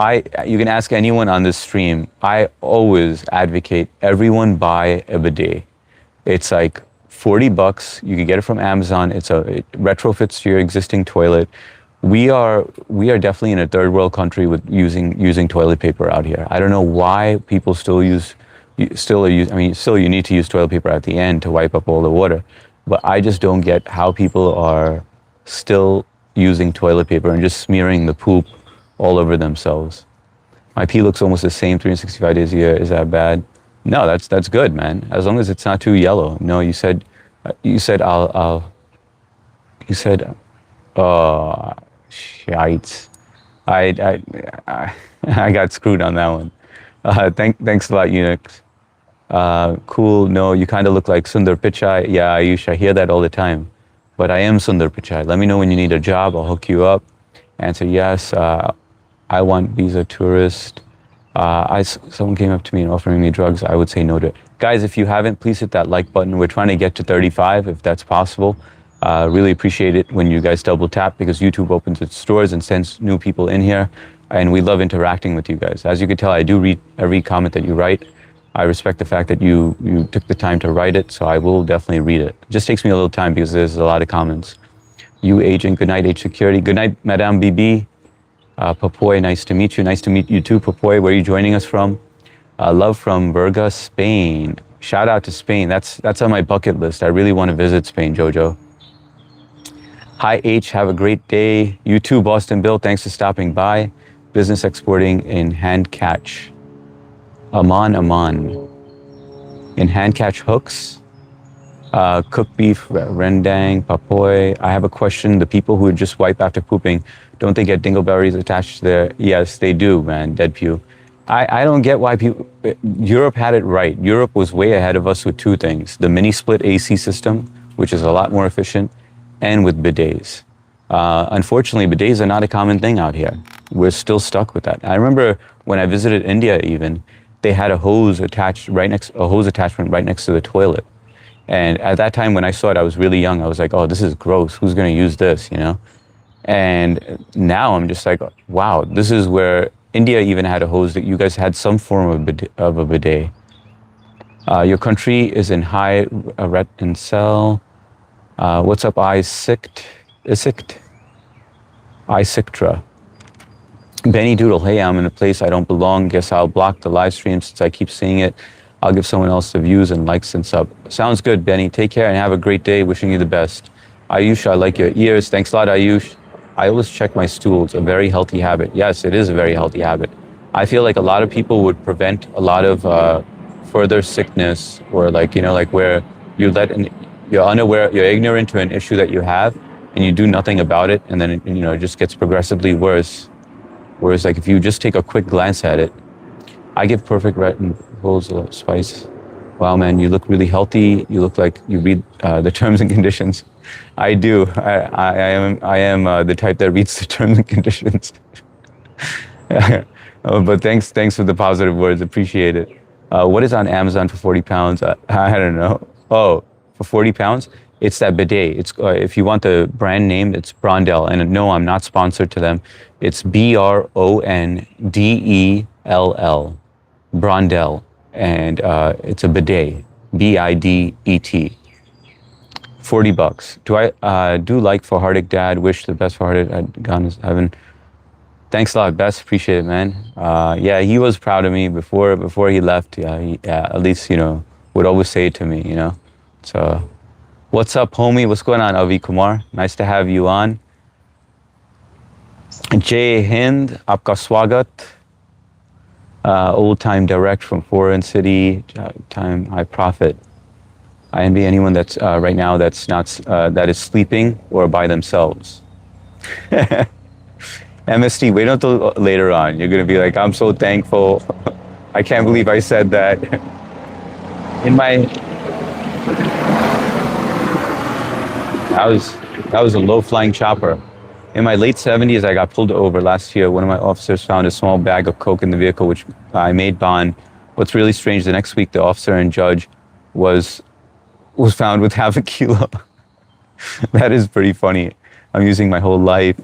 you can ask anyone on this stream. I always advocate everyone buy a bidet. It's like $40. You can get it from Amazon. It retrofits to your existing toilet. We are definitely in a third world country with using toilet paper out here. I don't know why people still you need to use toilet paper at the end to wipe up all the water. But I just don't get how people are still using toilet paper and just smearing the poop all over themselves. My pee looks almost the same 365 days a year. Is that bad? No, that's good, man. As long as it's not too yellow. No, you said oh, shite. I got screwed on that one. Thanks a lot, Unix. Cool. No, you kind of look like Sundar Pichai. Yeah, Ayush, I hear that all the time. But I am Sundar Pichai. Let me know when you need a job. I'll hook you up. Answer yes. I want visa tourist. Someone came up to me and offering me drugs. I would say no to it. Guys, if you haven't, please hit that like button. We're trying to get to 35 if that's possible. Really appreciate it when you guys double tap because YouTube opens its doors and sends new people in here. And we love interacting with you guys. As you can tell, I do read every comment that you write. I respect the fact that you took the time to write it, so I will definitely read it. It just takes me a little time because there's a lot of comments. You agent, good night, H Security. Good night, Madame BB. Papoy, nice to meet you. Nice to meet you too, Papoy. Where are you joining us from? Love from Berga, Spain. Shout out to Spain. That's on my bucket list. I really want to visit Spain, Jojo. Hi, H. Have a great day. You too, Boston Bill. Thanks for stopping by. Business exporting in hand catch. Aman. In hand catch hooks. Cooked beef, rendang, papoy. I have a question. The people who just wipe after pooping, don't they get dingleberries attached to their... Yes, they do, man. Dead Pew. I don't get why people... Europe had it right. Europe was way ahead of us with two things. The mini-split AC system, which is a lot more efficient, and with bidets. Unfortunately, bidets are not a common thing out here. We're still stuck with that. I remember when I visited India even, they had a hose attachment right next to the toilet. And at that time when I saw it, I was really young. I was like, oh, this is gross. Who's going to use this, you know? And now I'm just like, wow, this is where India even had a hose that you guys had some form of a bidet. Your country is in high ret and cell. What's up, Isictra? Benny Doodle, hey, I'm in a place I don't belong. Guess I'll block the live stream since I keep seeing it. I'll give someone else the views and likes and sub. Sounds good, Benny. Take care and have a great day. Wishing you the best. Ayush, I like your ears. Thanks a lot, Ayush. I always check my stools. A very healthy habit. Yes, it is a very healthy habit. I feel like a lot of people would prevent a lot of further sickness or like, you know, like where you're unaware, you're ignorant to an issue that you have and you do nothing about it. And then, it just gets progressively worse. Whereas like if you just take a quick glance at it, I give perfect red and bowls of spice. Wow, man, you look really healthy. You look like you read the terms and conditions. I do. I am the type that reads the terms and conditions. But thanks for the positive words. Appreciate it. What is on Amazon for 40 pounds? I don't know. Oh, for 40 pounds? It's that bidet. It's if you want the brand name, it's Brondell. And no, I'm not sponsored to them. It's Brondell, Brondell, and it's a bidet, Bidet. $40. Do I do like for Hardik Dad? Wish the best for Hardik. I'd gone to heaven. Thanks a lot, Best. Appreciate it, man. Yeah, he was proud of me before he left. Yeah, at least would always say it to me. So. What's up, homie? What's going on, Avi Kumar? Nice to have you on. Jai Hind, aapka swagat. Old time direct from Foreign City, time high profit. I envy anyone that's right now that is sleeping or by themselves. MST, wait until later on. You're gonna be like, I'm so thankful. I can't believe I said that. That was a low-flying chopper. In my late 70s, I got pulled over last year. One of my officers found a small bag of coke in the vehicle, which I made bond. What's really strange, the next week, the officer and judge was found with half a kilo. That is pretty funny. I'm using my whole life.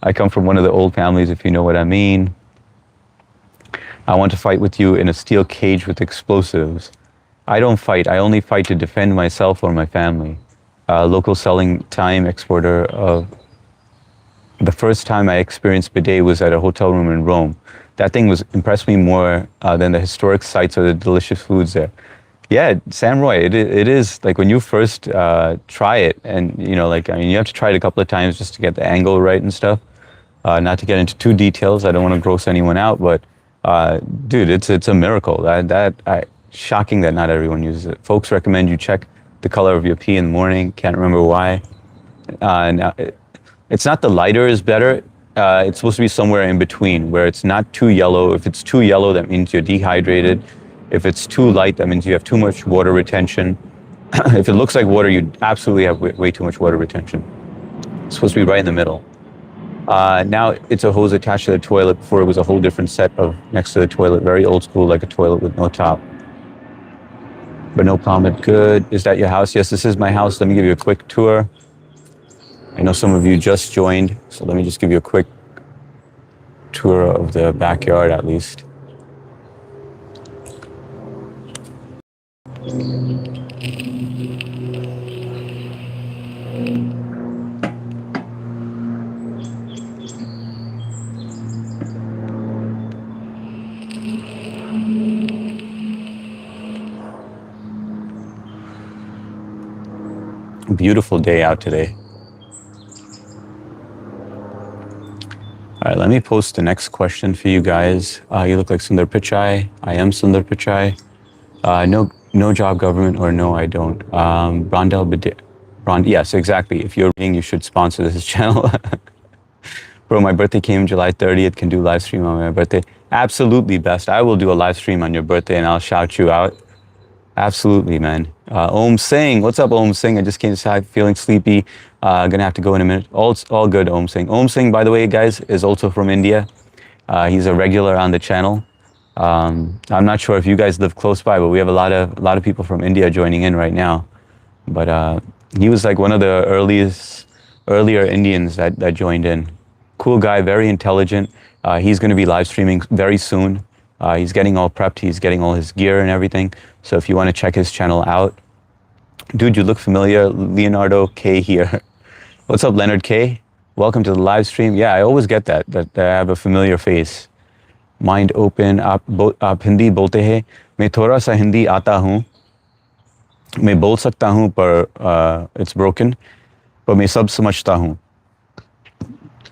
I come from one of the old families, if you know what I mean. I want to fight with you in a steel cage with explosives. I don't fight. I only fight to defend myself or my family. Local selling time exporter of the first time I experienced bidet was at a hotel room in Rome. That thing impressed me more than the historic sites or the delicious foods there. Yeah, Sam Roy, it is like when you first try it, and you have to try it a couple of times just to get the angle right and stuff. Not to get into too details, I don't want to gross anyone out, but dude, it's a miracle. Shocking that not everyone uses it. Folks recommend you check the color of your pee in the morning. Can't remember why. Now, it's not the lighter is better. It's supposed to be somewhere in between where it's not too yellow. If it's too yellow, that means you're dehydrated. If it's too light, that means you have too much water retention. If it looks like water, you absolutely have way too much water retention. It's supposed to be right in the middle. Now it's a hose attached to the toilet. Before it was a whole different set of next to the toilet. Very old school, like a toilet with no top. But no problem, good. Is that your house? Yes, this is my house. Let me give you a quick tour. I know some of you just joined, so let me just give you a quick tour of the backyard at least. Beautiful day out today. All right, let me post the next question for you guys. You look like Sundar Pichai. I am Sundar Pichai. No job, government, or no, I don't. Brondell Bidet. Yes, exactly. If you're reading, you should sponsor this channel. Bro, my birthday came July 30th. Can do live stream on my birthday. Absolutely, Best. I will do a live stream on your birthday and I'll shout you out. Absolutely, man. Om Singh, what's up, Om Singh? I just came inside feeling sleepy. Gonna have to go in a minute. All good, Om Singh. Om Singh, by the way, guys, is also from India. He's a regular on the channel. I'm not sure if you guys live close by, but we have a lot of people from India joining in right now. But he was like one of the earlier Indians that joined in. Cool guy, very intelligent. He's going to be live streaming very soon. He's getting all prepped. He's getting all his gear and everything. So if you want to check his channel out. Dude, you look familiar. Leonardo K here. What's up, Leonard K? Welcome to the live stream. Yeah, I always get that I have a familiar face. Mind open. आप हिंदी बोलते हैं. मैं थोड़ा सा हिंदी आता हूँ. मैं बोल सकता हूँ पर it's broken. But मैं सब समझता हूँ.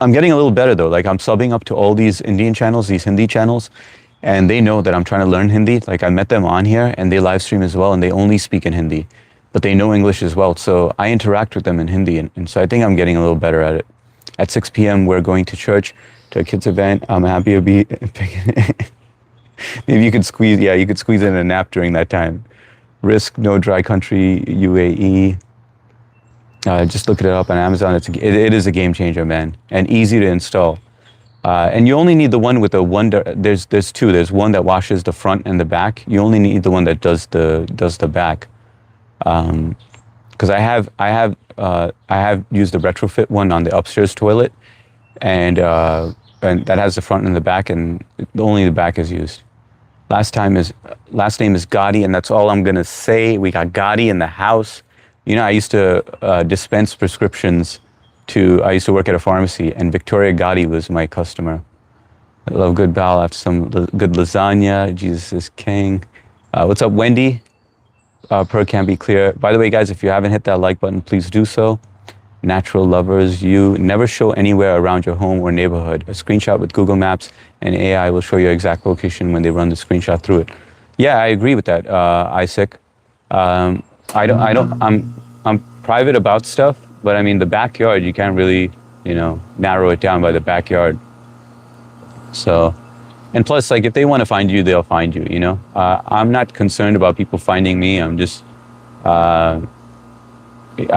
I'm getting a little better though. Like I'm subbing up to all these Indian channels, these Hindi channels. And they know that I'm trying to learn Hindi. Like I met them on here and they live stream as well and they only speak in Hindi. But they know English as well. So I interact with them in Hindi. And so I think I'm getting a little better at it. At 6 p.m. we're going to church to a kids event. I'm happy to be... Maybe you could squeeze in a nap during that time. Risk No Dry Country, UAE. Just look it up on Amazon. It is a game changer, man. And easy to install. And you only need the one with the one. There's two. There's one that washes the front and the back. You only need the one that does the back, because I have used the retrofit one on the upstairs toilet, and that has the front and the back, and only the back is used. Last name is Gotti, and that's all I'm gonna say. We got Gotti in the house. You know, I used to dispense prescriptions I used to work at a pharmacy, and Victoria Gotti was my customer. I love good bowel after some good lasagna. Jesus is king. What's up, Wendy? Per can't be clear. By the way, guys, if you haven't hit that like button, please do so. Natural lovers, you never show anywhere around your home or neighborhood. A screenshot with Google Maps and AI will show your exact location when they run the screenshot through it. Yeah, I agree with that, Isaac. I'm private about stuff, but I mean, the backyard, you can't really, narrow it down by the backyard. So, and plus, like, if they want to find you, they'll find you, I'm not concerned about people finding me. I'm just, I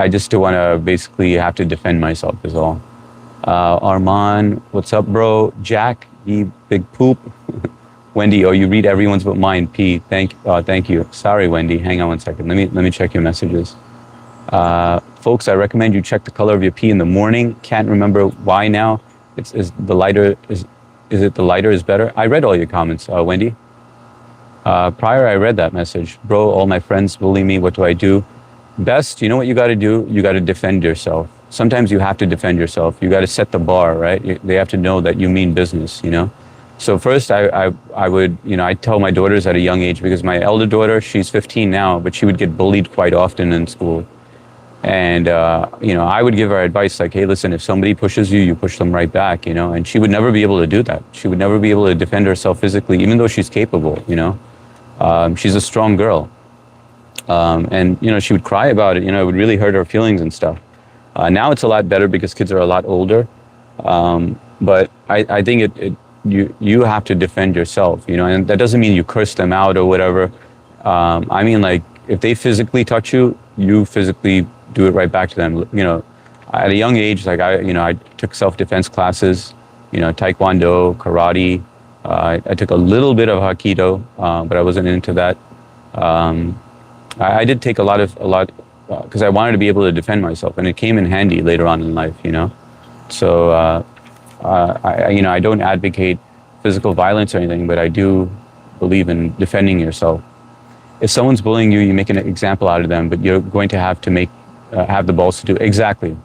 just don't want to basically have to defend myself is all. Arman, what's up, bro? Jack, you big poop. Wendy, you read everyone's but mine. P, thank you. Sorry, Wendy. Hang on one second. Let me check your messages. Folks, I recommend you check the color of your pee in the morning. Can't remember why now. Is it the lighter is better? I read all your comments, Wendy. Prior, I read that message. Bro, all my friends bully me. What do I do? Best, you know what you got to do? You got to defend yourself. Sometimes you have to defend yourself. You got to set the bar, right? They have to know that you mean business, So first, I would, I tell my daughters at a young age, because my elder daughter, she's 15 now, but she would get bullied quite often in school. And, I would give her advice like, hey, listen, if somebody pushes you, you push them right back, and she would never be able to do that. She would never be able to defend herself physically, even though she's capable, she's a strong girl. And, she would cry about it, it would really hurt her feelings and stuff. Now it's a lot better because kids are a lot older. But I think you have to defend yourself, and that doesn't mean you curse them out or whatever. I mean, like, if they physically touch you, you physically do it right back to them. At a young age, like I took self-defense classes, taekwondo, karate. I took a little bit of Hapkido, but I wasn't into that. I did take a lot because I wanted to be able to defend myself, and it came in handy later on in life, So, I don't advocate physical violence or anything, but I do believe in defending yourself. If someone's bullying you, you make an example out of them, but you're going to have to have the balls to do exactly.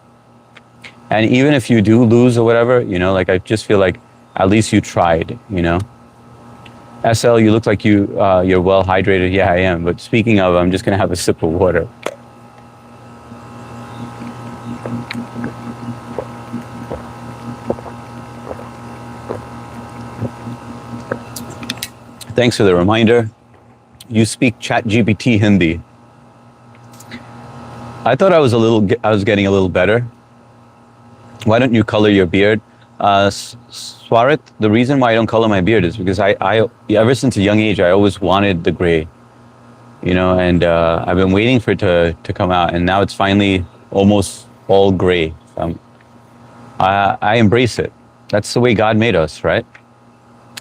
And even if you do lose or whatever, like, I just feel like at least you tried, SL, you look like you're well hydrated. Yeah, I am. But speaking of, I'm just gonna have a sip of water. Thanks for the reminder. You speak ChatGPT Hindi. I thought I was getting a little better. Why don't you color your beard? Swarit, the reason why I don't color my beard is because I ever since a young age, I always wanted the gray, and I've been waiting for it to come out, and now it's finally almost all gray. I embrace it. That's the way God made us, right?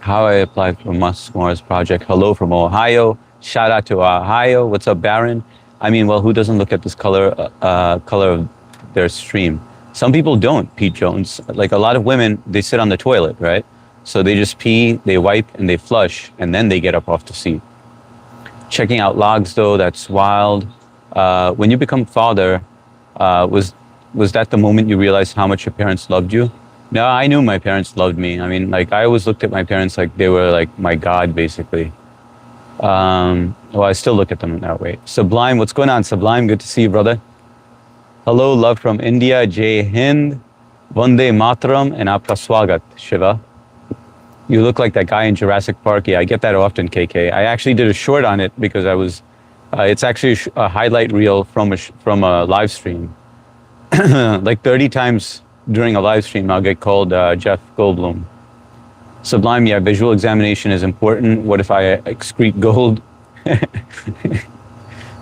How I applied for Mars project. Hello from Ohio. Shout out to Ohio. What's up, Baron? I mean, well, who doesn't look at this color of their stream? Some people don't, Pete Jones. Like, a lot of women, they sit on the toilet, right? So they just pee, they wipe, and they flush, and then they get up off the seat. Checking out logs, though, that's wild. When you become father, was that the moment you realized how much your parents loved you? No, I knew my parents loved me. I mean, like, I always looked at my parents like they were like my God, basically. Well, I still look at them that way. Sublime, what's going on, Sublime? Good to see you, brother. Hello, love from India, Jai Hind, Vande Mataram, and Aapka Swagat, Shiva. You look like that guy in Jurassic Park. Yeah, I get that often, KK. I actually did a short on it because I was, it's actually a highlight reel from a live stream. Like 30 times during a live stream, I'll get called Jeff Goldblum. Sublime, yeah, visual examination is important. What if I excrete gold?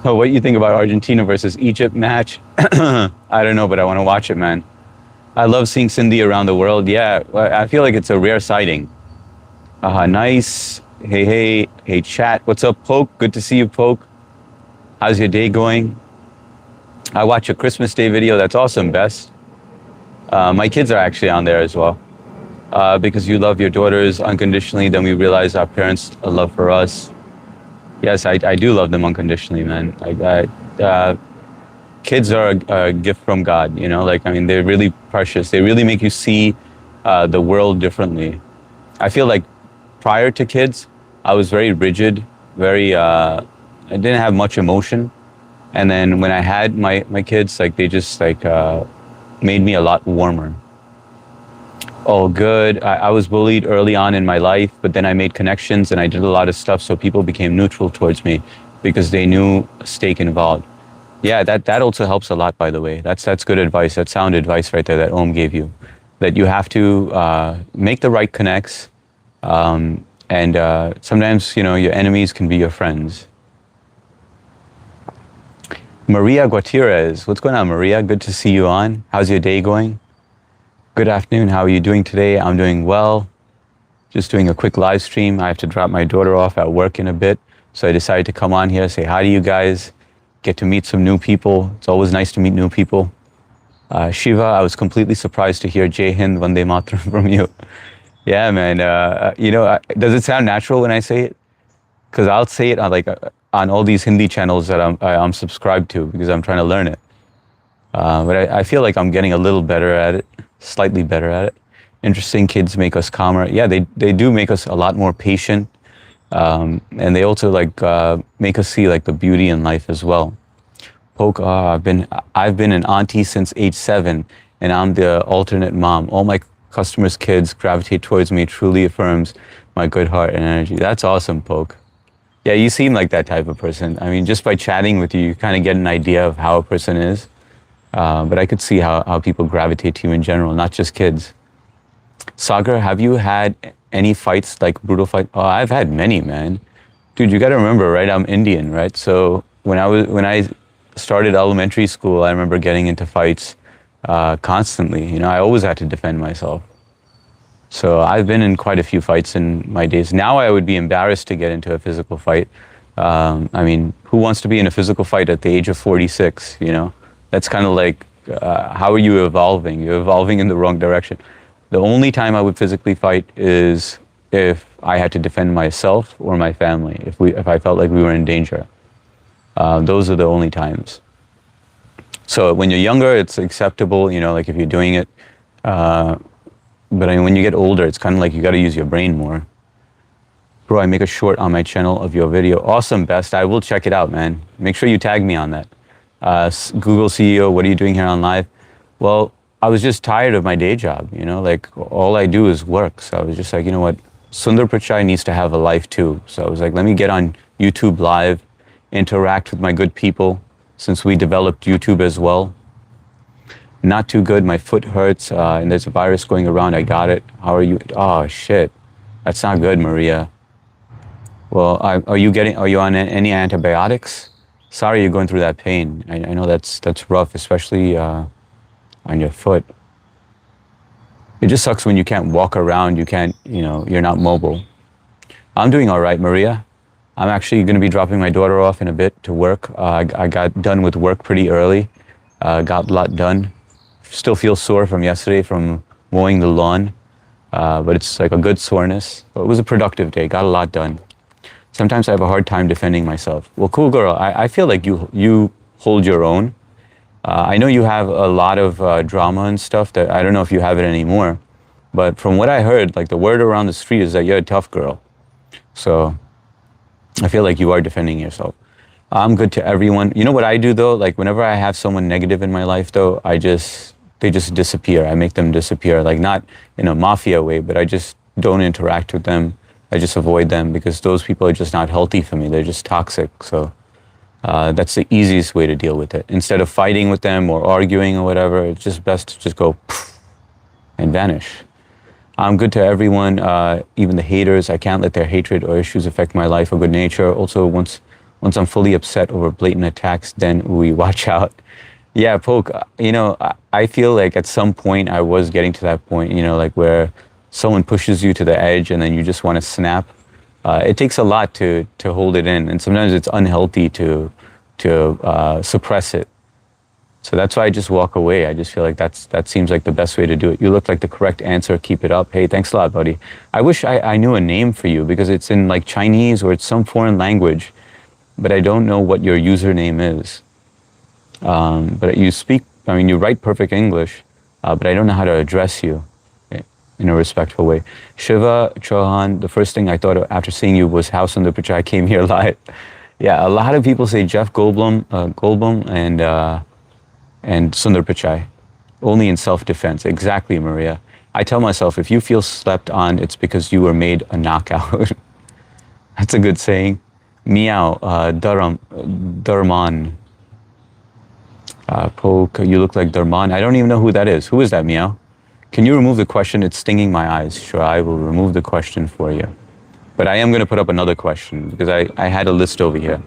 Oh, what do you think about Argentina versus Egypt match? I don't know, but I want to watch it, man. I love seeing Cindy around the world. Yeah, I feel like it's a rare sighting. Nice. Hey, chat. What's up, Poke? Good to see you, Poke. How's your day going? I watch a Christmas Day video. That's awesome, Bess. My kids are actually on there as well. Because you love your daughters unconditionally, then we realize our parents' love for us. Yes, I do love them unconditionally, man. Kids are a gift from God, you know? Like, I mean, they're really precious. They really make you see the world differently. I feel like prior to kids, I was very rigid, I didn't have much emotion. And then when I had my kids, like, they just, like, made me a lot warmer. Oh, good. I was bullied early on in my life, but then I made connections and I did a lot of stuff, so people became neutral towards me because they knew stake involved. Yeah, that also helps a lot, by the way. That's good advice. That's sound advice right there that Om gave you. That you have to make the right connects, and sometimes, you know, your enemies can be your friends. Maria Gutierrez. What's going on, Maria? Good to see you on. How's your day going? Good afternoon. How are you doing today? I'm doing well. Just doing a quick live stream. I have to drop my daughter off at work in a bit, so I decided to come on here, say hi to you guys, get to meet some new people. It's always nice to meet new people. Shiva, I was completely surprised to hear Jai Hind Vande Mataram from you. Yeah, man. You know, does it sound natural when I say it? Because I'll say it on on all these Hindi channels that I'm subscribed to because I'm trying to learn it. But I feel like I'm getting a little better at it, slightly better at it. Interesting. Kids make us calmer. Yeah, they do make us a lot more patient. And they also make us see like the beauty in life as well. Poke, I've been an auntie since age 7, and I'm the alternate mom. All my customers' kids gravitate towards me. Truly affirms my good heart and energy. That's awesome, Poke. Yeah, you seem like that type of person. I mean, just by chatting with you, you kind of get an idea of how a person is. But I could see how people gravitate to you in general, not just kids. Sagar, have you had any fights, like brutal fights? Oh, I've had many, man. Dude, you got to remember, right? I'm Indian, right? So when I started elementary school, I remember getting into fights constantly. You know, I always had to defend myself. So I've been in quite a few fights in my days. Now I would be embarrassed to get into a physical fight. I mean, who wants to be in a physical fight at the age of 46, you know? That's kind of like, how are you evolving? You're evolving in the wrong direction. The only time I would physically fight is if I had to defend myself or my family, if I felt like we were in danger. Those are the only times. So when you're younger, it's acceptable, you know, like if you're doing it. But I mean, when you get older, it's kind of like you got to use your brain more. Bro, I make a short on my channel of your video. Awesome, Best. I will check it out, man. Make sure you tag me on that. Google CEO, what are you doing here on live? Well, I was just tired of my day job, you know, like all I do is work. So I was just like, you know what, Sundar Pichai needs to have a life too. So I was like, let me get on YouTube Live, interact with my good people, since we developed YouTube as well. Not too good, my foot hurts, and there's a virus going around, I got it. How are you? Oh shit, that's not good, Maria. Well, are you on any antibiotics? Sorry you're going through that pain. I know that's rough, especially on your foot. It just sucks when you can't walk around, you're not mobile. I'm doing all right, Maria. I'm actually going to be dropping my daughter off in a bit to work. I got done with work pretty early, got a lot done. Still feel sore from yesterday from mowing the lawn, but it's like a good soreness. But it was a productive day, got a lot done. Sometimes I have a hard time defending myself. Well, cool girl, I feel like you hold your own. I know you have a lot of drama and stuff that I don't know if you have it anymore, but from what I heard, like the word around the street is that you're a tough girl. So I feel like you are defending yourself. I'm good to everyone. You know what I do though? Like whenever I have someone negative in my life though, they just disappear. I make them disappear, like not in a mafia way, but I just don't interact with them. I just avoid them because those people are just not healthy for me. They're just toxic. So that's the easiest way to deal with it. Instead of fighting with them or arguing or whatever, it's just best to just go and vanish. I'm good to everyone, even the haters. I can't let their hatred or issues affect my life or good nature. Also, once I'm fully upset over blatant attacks, then we watch out. Yeah, Poke, you know, I feel like at some point I was getting to that point, you know, like where someone pushes you to the edge and then you just want to snap. It takes a lot to hold it in, and sometimes it's unhealthy to suppress it. So that's why I just walk away. I just feel like that seems like the best way to do it. You look like the correct answer. Keep it up. Hey, thanks a lot, buddy. I wish I knew a name for you because it's in like Chinese or it's some foreign language, but I don't know what your username is. But you speak, I mean, you write perfect English, but I don't know how to address you in a respectful way. Shiva Chauhan, the first thing I thought of after seeing you was how Sundar Pichai came here live. Yeah, a lot of people say Jeff Goldblum and Sundar Pichai, only in self-defense. Exactly, Maria. I tell myself, if you feel slept on, it's because you were made a knockout. That's a good saying. Meow, Dharman. Poke, you look like Dharman. I don't even know who that is. Who is that, Meow? Can you remove the question? It's stinging my eyes. Sure, I will remove the question for you. But I am going to put up another question because I had a list over here.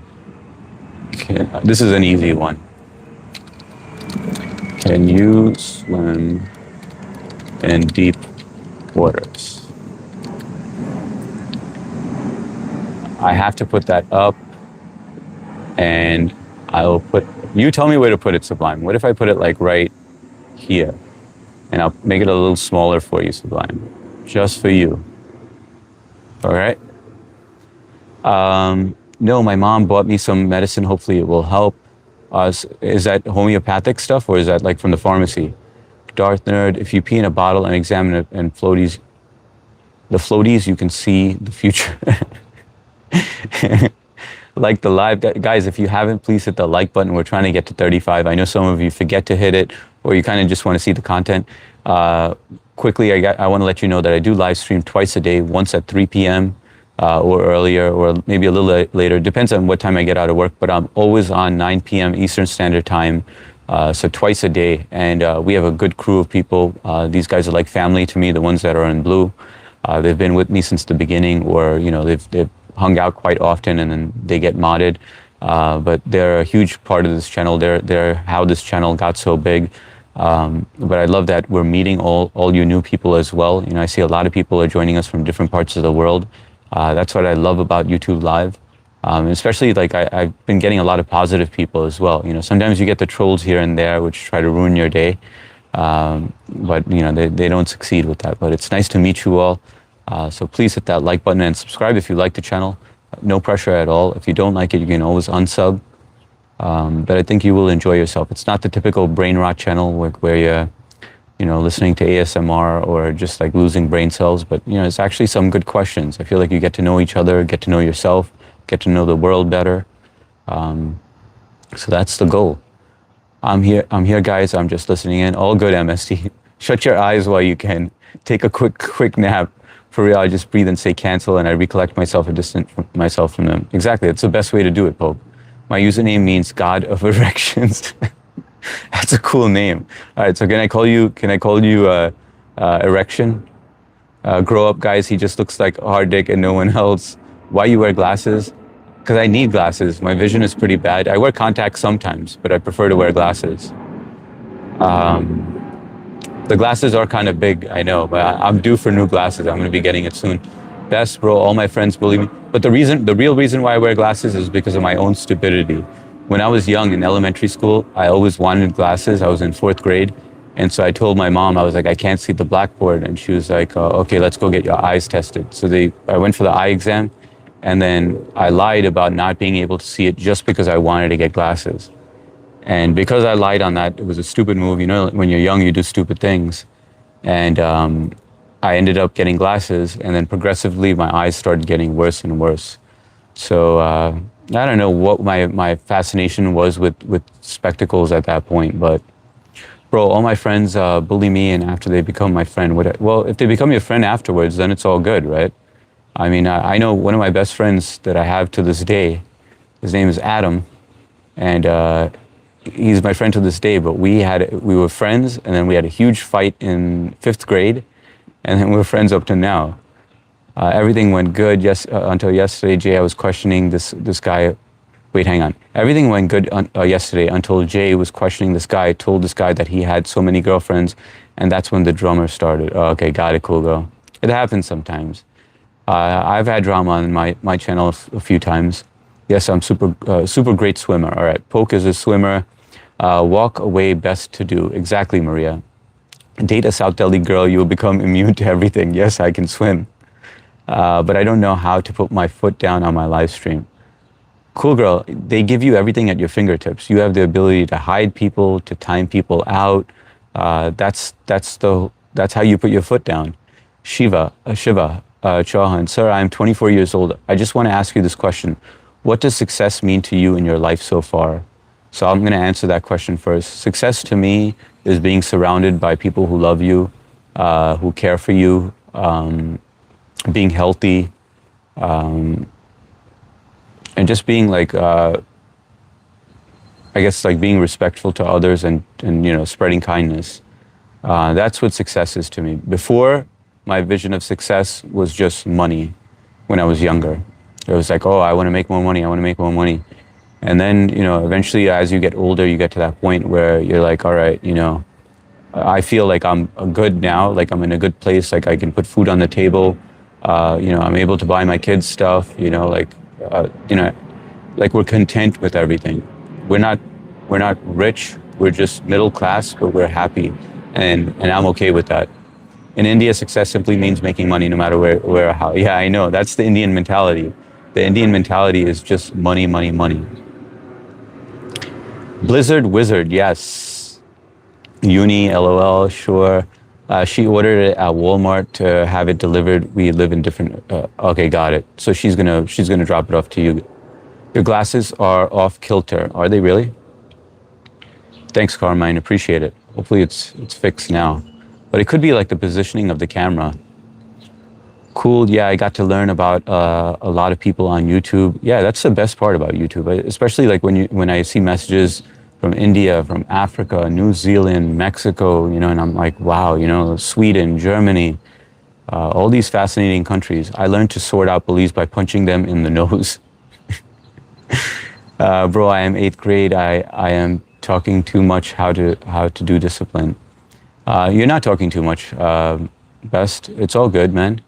Okay, this is an easy one. Can you swim in deep waters? I have to put that up, and I'll put, you tell me where to put it, Sublime. What if I put it like right here? And I'll make it a little smaller for you, Sublime. Just for you. All right? No, my mom bought me some medicine. Hopefully it will help. Is that homeopathic stuff or is that like from the pharmacy? Darth Nerd, if you pee in a bottle and examine it and floaties, you can see the future. Like the live, guys, if you haven't, please hit the like button. We're trying to get to 35. I know some of you forget to hit it or you kind of just want to see the content. Quickly, I want to let you know that I do live stream twice a day, once at 3 p.m. Or earlier, or maybe a little later. Depends on what time I get out of work, but I'm always on 9 p.m. Eastern Standard Time, so twice a day. And we have a good crew of people. These guys are like family to me, the ones that are in blue. They've been with me since the beginning, or they've hung out quite often, and then they get modded. But they're a huge part of this channel. They're how this channel got so big. But I love that we're meeting all you new people as well. I see a lot of people are joining us from different parts of the world. That's what I love about YouTube Live. Especially like I've been getting a lot of positive people as well. Sometimes you get the trolls here and there which try to ruin your day. But they don't succeed with that. But it's nice to meet you all. So please hit that like button and subscribe if you like the channel. No pressure at all. If you don't like it, you can always unsub. But I think you will enjoy yourself. It's not the typical brain rot channel where you're listening to ASMR or just like losing brain cells, but it's actually some good questions. I feel like you get to know each other, get to know yourself, get to know the world better. So that's the goal. I'm here, guys. I'm just listening in. All good, MST. Shut your eyes while you can. Take a quick nap. For real, I just breathe and say cancel, and I recollect myself and distance myself from them. Exactly. That's the best way to do it, Pope. My username means God of Erections. That's a cool name. All right, so can I call you Erection? Grow up, guys. He just looks like a hard dick and no one else. Why you wear glasses? Because I need glasses. My vision is pretty bad. I wear contacts sometimes, but I prefer to wear glasses. The glasses are kind of big, I know, but I'm due for new glasses. I'm going to be getting it soon. Best, bro. All my friends believe me. But the real reason why I wear glasses is because of my own stupidity. When I was young in elementary school, I always wanted glasses. I was in 4th grade. And so I told my mom, I was like, I can't see the blackboard. And she was like, okay, let's go get your eyes tested. So I went for the eye exam. And then I lied about not being able to see it just because I wanted to get glasses. And because I lied on that, it was a stupid move. When you're young, you do stupid things. And I ended up getting glasses. And then progressively, my eyes started getting worse and worse. So I don't know what my fascination was with spectacles at that point. But, bro, all my friends bully me. And after they become my friend, well, if they become your friend afterwards, then it's all good, right? I mean, I know one of my best friends that I have to this day. His name is Adam. And he's my friend to this day, but we were friends, and then we had a huge fight in 5th grade, and then we were friends up to now. Everything went good until yesterday. Jay, I was questioning this guy. Wait, hang on. Everything went good yesterday until Jay was questioning this guy, told this guy that he had so many girlfriends, and that's when the drummer started. Oh, okay, got it, cool, girl. It happens sometimes. I've had drama on my channel a few times. Yes, I'm super great swimmer. All right, Poke is a swimmer. Walk away, best to do. Exactly, Maria. Date a South Delhi girl, you will become immune to everything. Yes, I can swim. But I don't know how to put my foot down on my live stream. Cool girl, they give you everything at your fingertips. You have the ability to hide people, to time people out. That's how you put your foot down. Shiva Chauhan, sir, I'm 24 years old. I just want to ask you this question. What does success mean to you in your life so far? So I'm going to answer that question first. Success to me is being surrounded by people who love you, who care for you, being healthy, and just being like, I guess like being respectful to others and spreading kindness. That's what success is to me. Before, my vision of success was just money when I was younger. It was like, oh, I want to make more money. I want to make more money. And then, eventually as you get older, you get to that point where you're like, all right, I feel like I'm good now, like I'm in a good place, like I can put food on the table, I'm able to buy my kids stuff, like we're content with everything. We're not rich, we're just middle class, but we're happy, and I'm okay with that. In India, success simply means making money no matter where or how. Yeah, I know, that's the Indian mentality. The Indian mentality is just money, money, money. Blizzard Wizard, yes. Uni, LOL, sure. She ordered it at Walmart to have it delivered. We live in different. Okay, got it. So she's gonna drop it off to you. Your glasses are off kilter. Are they really? Thanks, Carmine. Appreciate it. Hopefully it's fixed now. But it could be like the positioning of the camera. Cool. Yeah, I got to learn about a lot of people on YouTube. Yeah, that's the best part about YouTube, especially like when I see messages from India, from Africa, New Zealand, Mexico, and I'm like, wow, Sweden, Germany, all these fascinating countries. I learned to sort out bullies by punching them in the nose. Bro, I am 8th grade. I am talking too much how to do discipline. You're not talking too much, Best. It's all good, man.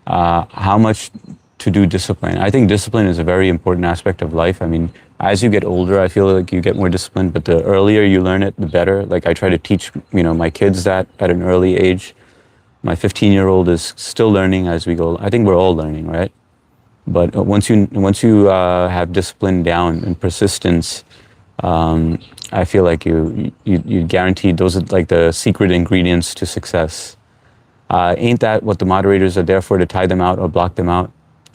How much to do discipline? I think discipline is a very important aspect of life. I mean, as you get older, I feel like you get more disciplined, but the earlier you learn it, the better. Like I try to teach, my kids that at an early age. My 15-year-old is still learning as we go. I think we're all learning, right? But once you have discipline down and persistence, I feel like you guaranteed those are like the secret ingredients to success. Ain't that what the moderators are there for, to tie them out or block them out?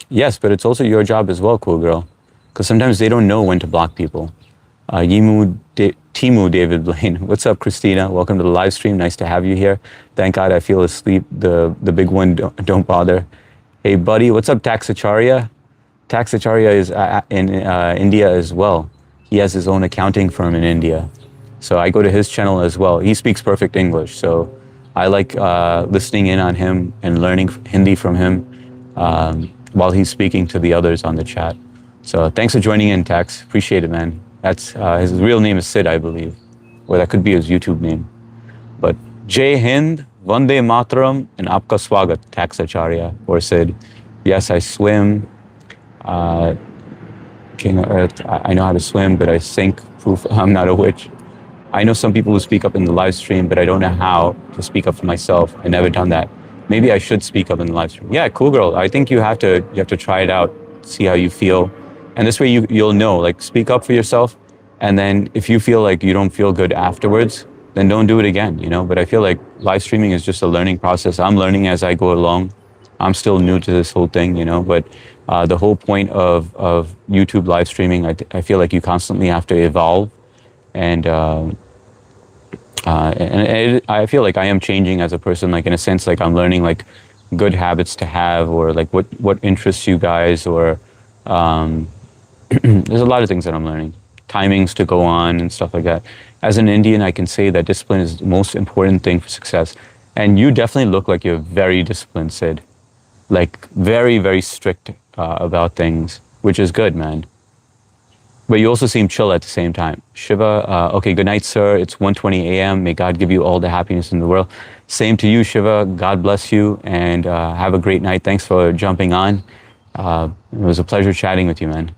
Yes, but it's also your job as well, cool girl. Because sometimes they don't know when to block people. Timu David Blaine. What's up, Christina? Welcome to the live stream. Nice to have you here. Thank God I feel asleep. The big one, don't bother. Hey, buddy. What's up, Taxacharya? Taxacharya is in India as well. He has his own accounting firm in India. So I go to his channel as well. He speaks perfect English. So I like listening in on him and learning Hindi from him while he's speaking to the others on the chat. So thanks for joining in, Tax. Appreciate it, man. That's his real name is Sid, I believe. Or that could be his YouTube name. But Jai Hind, Vande Mataram, and Aapka Swagat, Taxacharya, or Sid. Yes, I swim. King of Earth, I know how to swim, but I sink. Proof I'm not a witch. I know some people who speak up in the live stream, but I don't know how to speak up for myself. I've never done that. Maybe I should speak up in the live stream. Yeah, cool girl. I think you have to try it out, see how you feel. And this way you'll know, like speak up for yourself. And then if you feel like you don't feel good afterwards, then don't do it again, But I feel like live streaming is just a learning process. I'm learning as I go along. I'm still new to this whole thing, But the whole point of YouTube live streaming, I feel like you constantly have to evolve. And I feel like I am changing as a person, like in a sense, like I'm learning like good habits to have, or like what interests you guys, or there's a lot of things that I'm learning, timings to go on and stuff like that. As an Indian, I can say that discipline is the most important thing for success. And you definitely look like you're very disciplined, Sid. Like very, very strict about things, which is good, man. But you also seem chill at the same time. Shiva, okay, good night, sir. It's 1:20 a.m. May God give you all the happiness in the world. Same to you, Shiva. God bless you, and have a great night. Thanks for jumping on. It was a pleasure chatting with you, man.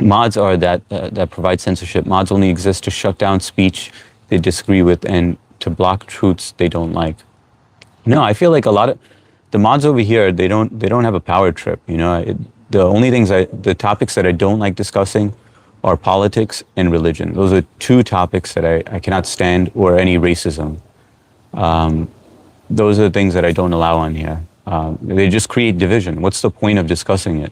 Mods are that provide censorship. Mods only exist to shut down speech they disagree with and to block truths they don't like. No, I feel like a lot of the mods over here, they don't have a power trip. The only the topics that I don't like discussing are politics and religion. Those are two topics that I cannot stand, or any racism. Those are the things that I don't allow on here. They just create division. What's the point of discussing it?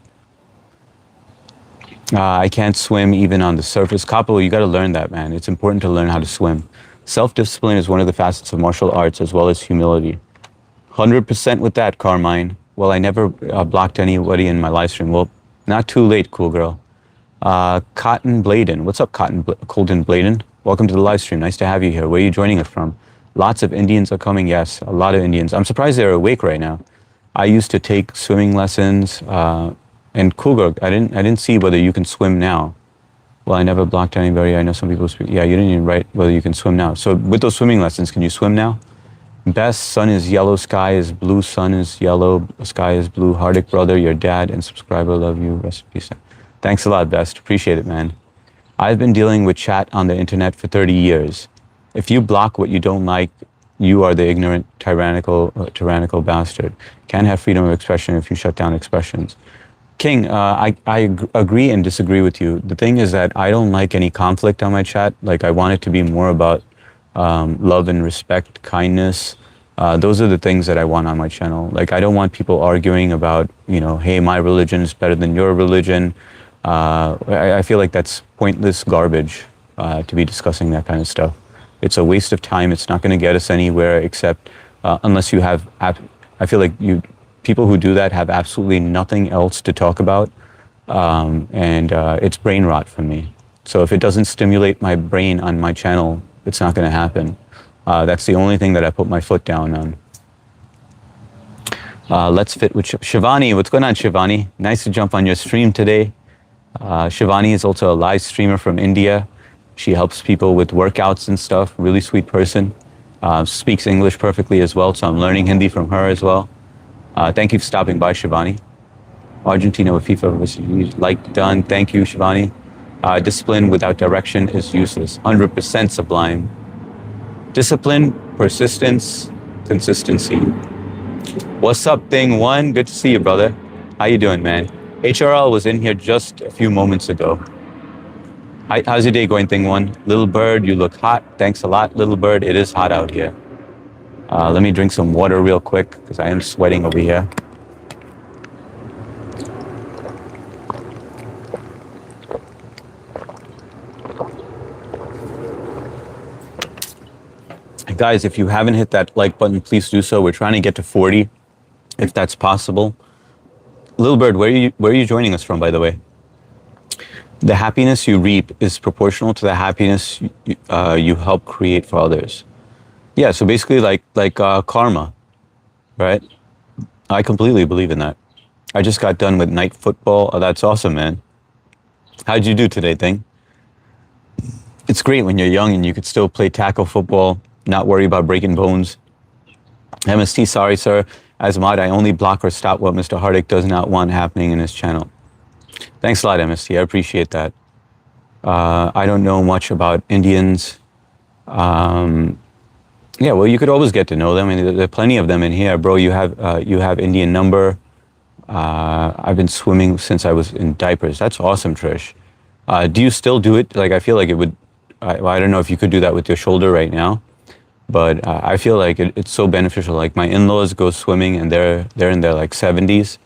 I can't swim even on the surface. Kapo, you got to learn that, man. It's important to learn how to swim. Self-discipline is one of the facets of martial arts, as well as humility. 100% with that, Carmine. Well, I never blocked anybody in my live stream. Well, not too late, cool girl. Cotton Bladen. What's up, Colton Bladen? Welcome to the live stream. Nice to have you here. Where are you joining us from? Lots of Indians are coming. Yes, a lot of Indians. I'm surprised they're awake right now. I used to take swimming lessons. And cool girl, I didn't see whether you can swim now. Well, I never blocked anybody. I know some people speak. Yeah, you didn't even write whether you can swim now. So with those swimming lessons, can you swim now? Best, sun is yellow, sky is blue, sun is yellow, sky is blue. Hardik brother, your dad and subscriber, love you. Rest in peace. Thanks a lot, Best. Appreciate it, man. I've been dealing with chat on the internet for 30 years. If you block what you don't like, you are the ignorant, tyrannical bastard. Can't have freedom of expression if you shut down expressions. King, I agree and disagree with you. The thing is that I don't like any conflict on my chat. Like, I want it to be more about love and respect, kindness. Those are the things that I want on my channel. Like, I don't want people arguing about, hey, my religion is better than your religion. I feel like that's pointless garbage to be discussing that kind of stuff. It's a waste of time. It's not going to get us anywhere except unless you have, I feel like people who do that have absolutely nothing else to talk about. And it's brain rot for me. So if it doesn't stimulate my brain on my channel, it's not going to happen. That's the only thing that I put my foot down on. Let's fit with Shivani. What's going on, Shivani? Nice to jump on your stream today. Shivani is also a live streamer from India. She helps people with workouts and stuff. Really sweet person. Speaks English perfectly as well, so I'm learning Hindi from her as well. Thank you for stopping by, Shivani. Argentina with FIFA was like done. Thank you, Shivani. Discipline without direction is useless. 100% sublime. Discipline, persistence, consistency. What's up, Thing One? Good to see you, brother. How you doing, man? HRL was in here just a few moments ago. How's your day going, Thing One? Little Bird, you look hot. Thanks a lot, Little Bird. It is hot out here. Let me drink some water real quick because I am sweating over here. Guys, if you haven't hit that like button, please do so. We're trying to get to 40, if that's possible. Little Bird, where are you joining us from, by the way? The happiness you reap is proportional to the happiness you help create for others. Yeah, so basically like karma, right? I completely believe in that. I just got done with night football. Oh, that's awesome, man. How'd you do today, Thing? It's great when you're young and you could still play tackle football, not worry about breaking bones. MST, sorry, sir. As a mod, I only block or stop what Mr. Hardik does not want happening in his channel. Thanks a lot, MST. I appreciate that. I don't know much about Indians. Yeah, well, you could always get to know them. I mean, there are plenty of them in here, bro. You have Indian number. I've been swimming since I was in diapers. That's awesome, Trish. Do you still do it? Like, I feel like it would. I don't know if you could do that with your shoulder right now, but I feel like it's so beneficial. Like, my in-laws go swimming and they're in their like 70s,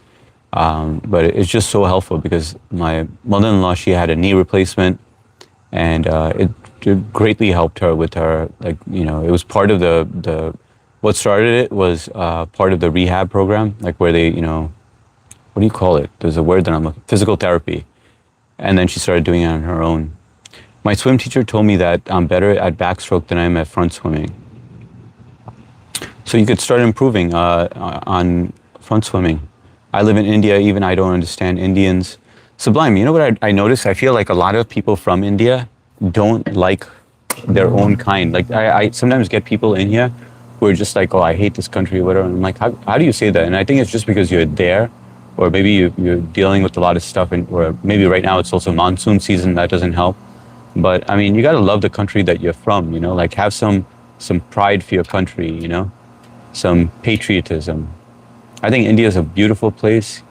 but it's just so helpful because my mother-in-law, she had a knee replacement, and it greatly helped her with her, like, it was part of the what started it was part of the rehab program, like where they, what do you call it? There's a word that I'm looking, physical therapy. And then she started doing it on her own. My swim teacher told me that I'm better at backstroke than I am at front swimming. So you could start improving on front swimming. I live in India, even I don't understand Indians. Sublime, you know what I noticed? I feel like a lot of people from India don't like their own kind. Like, I sometimes get people in here who are just like, oh, I hate this country or whatever. And I'm like, how do you say that? And I think it's just because you're there or maybe you're dealing with a lot of stuff, and or maybe right now it's also monsoon season, that doesn't help. But I mean, you got to love the country that you're from, you know, like have some pride for your country, you know, some patriotism. I think India is a beautiful place.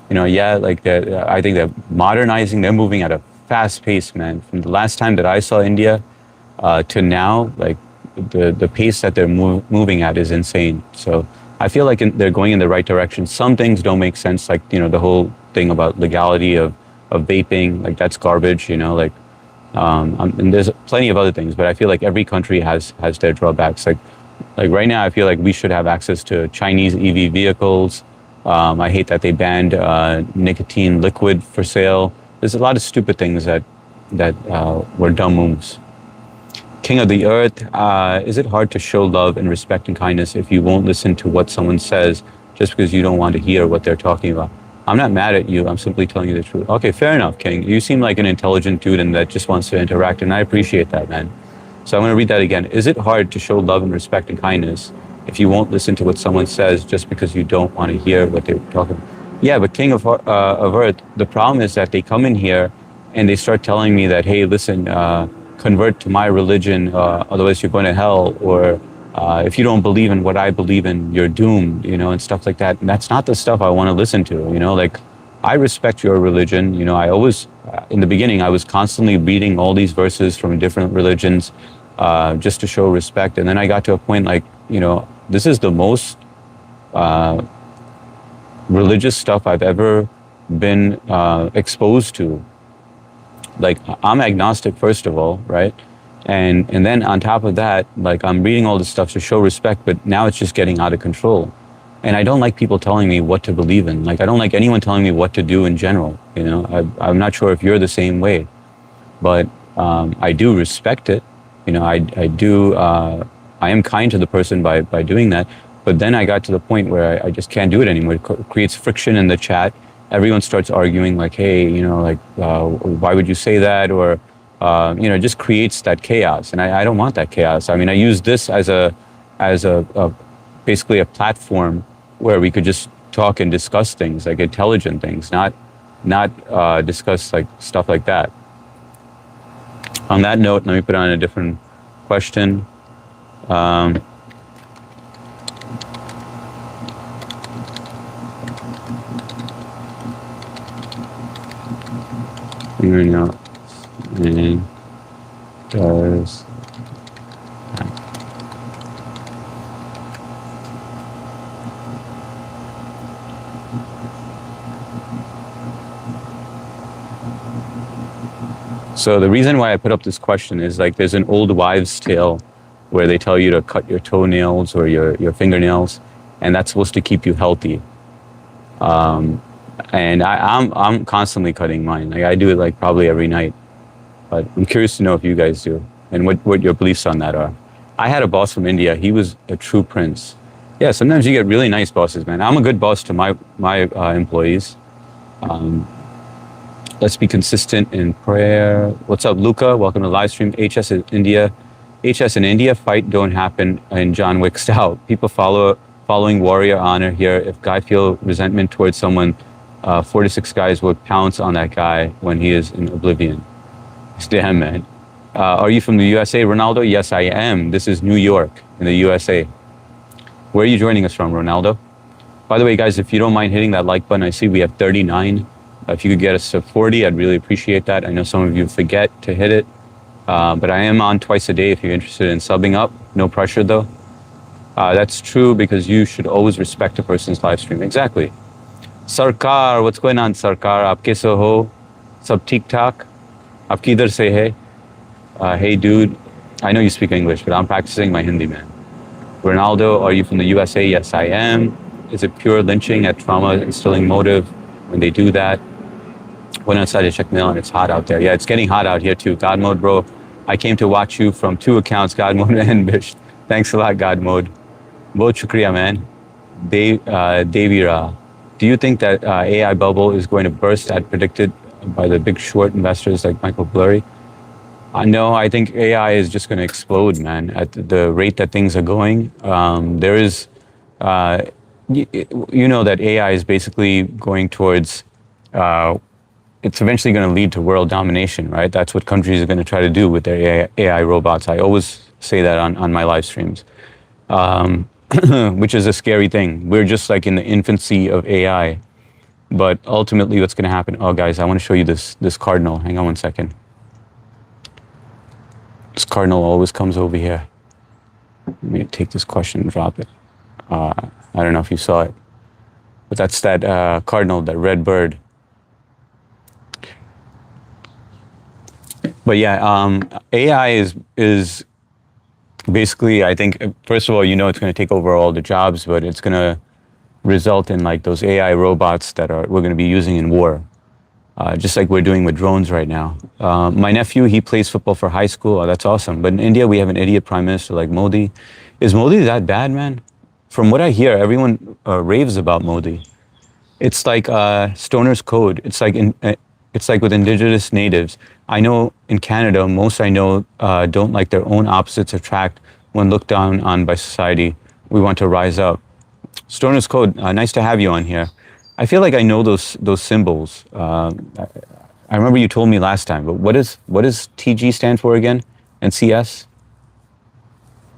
You know, yeah, like I think they're modernizing. They're moving at a fast pace, man. From the last time that I saw India to now, like the pace that they're moving at is insane. So I feel like they're going in the right direction. Some things don't make sense, like you know the whole thing about legality of vaping, like that's garbage. You know, like and there's plenty of other things, but I feel like every country has their drawbacks. Like right now, I feel like we should have access to Chinese EV vehicles. I hate that they banned nicotine liquid for sale. There's a lot of stupid things that were dumb moves. King of the Earth, is it hard to show love and respect and kindness if you won't listen to what someone says just because you don't want to hear what they're talking about? I'm not mad at you. I'm simply telling you the truth. Okay, fair enough, King. You seem like an intelligent dude and that just wants to interact, and I appreciate that, man. So I'm going to read that again. Is it hard to show love and respect and kindness if you won't listen to what someone says just because you don't want to hear what they're talking about? Yeah, but King of Earth, the problem is that they come in here and they start telling me that, hey, listen, convert to my religion, otherwise you're going to hell, or if you don't believe in what I believe in, you're doomed, you know, and stuff like that. And that's not the stuff I want to listen to, you know, like I respect your religion. You know, I always, in the beginning, I was constantly reading all these verses from different religions just to show respect. And then I got to a point like, you know, this is the most religious stuff I've ever been exposed to. Like I'm agnostic, first of all, right? And then on top of that, like I'm reading all this stuff to show respect, but now it's just getting out of control. And I don't like people telling me what to believe in. Like I don't like anyone telling me what to do in general. You know, I'm not sure if you're the same way, but I do respect it. You know, I do. I am kind to the person by doing that. But then I got to the point where I just can't do it anymore. It creates friction in the chat. Everyone starts arguing like, hey, you know, like, why would you say that? Or, you know, it just creates that chaos. And I don't want that chaos. I mean, I use this as a basically a platform where we could just talk and discuss things, like intelligent things, not discuss like stuff like that. On that note, let me put on a different question. You know, and does so the reason why I put up this question is like there's an old wives' tale where they tell you to cut your toenails or your fingernails, and that's supposed to keep you healthy. And I'm constantly cutting mine. Like I do it like probably every night. But I'm curious to know if you guys do and what your beliefs on that are. I had a boss from India. He was a true prince. Yeah, sometimes you get really nice bosses, man. I'm a good boss to my employees. Let's be consistent in prayer. What's up, Luca? Welcome to the live stream. HS in India. HS in India, fight don't happen in John Wick style. People following warrior honor here. If guy feel resentment towards someone, 4 to 6 guys would pounce on that guy when he is in oblivion. Damn, man. Are you from the USA, Ronaldo? Yes, I am. This is New York in the USA. Where are you joining us from, Ronaldo? By the way, guys, if you don't mind hitting that like button, I see we have 39. If you could get us to 40, I'd really appreciate that. I know some of you forget to hit it, but I am on twice a day if you're interested in subbing up. No pressure, though. That's true because you should always respect a person's live stream. Exactly. Sarkar, what's going on, Sarkar? Aap kaise ho? Sab theek thak? Aap kidhar se hai? Hey, dude. I know you speak English, but I'm practicing my Hindi, man. Ronaldo, are you from the USA? Yes, I am. Is it pure lynching at trauma instilling motive when they do that? Went outside to check mail and it's hot out there. Yeah, it's getting hot out here too. God Mode, bro. I came to watch you from 2 accounts, God Mode and Bish. Thanks a lot, God Mode. Bahut shukriya, man. Devira. Do you think that AI bubble is going to burst as predicted by the big short investors like Michael Burry? No, I think AI is just going to explode, man, at the rate that things are going. There is, you know that AI is basically going towards, it's eventually going to lead to world domination, right? That's what countries are going to try to do with their AI robots. I always say that on my live streams, which is a scary thing. We're just like in the infancy of AI, but ultimately what's going to happen, oh guys, I want to show you this cardinal. Hang on one second. This cardinal always comes over here. Let me take this question and drop it. I don't know if you saw it, but that's that cardinal, that red bird. But yeah, AI is basically, I think, first of all, you know, it's going to take over all the jobs, but it's going to result in like those AI robots that we're going to be using in war, just like we're doing with drones right now. My nephew, he plays football for high school. Oh, that's awesome. But in India, we have an idiot prime minister like Modi. Is Modi that bad, man? From what I hear, everyone raves about Modi. It's like Stoner's Code. It's like with indigenous natives. I know in Canada, most I know don't like their own opposites attract when looked down on by society. We want to rise up. Stoner's Code, nice to have you on here. I feel like I know those symbols. I remember you told me last time, but what does TG stand for again? And CS?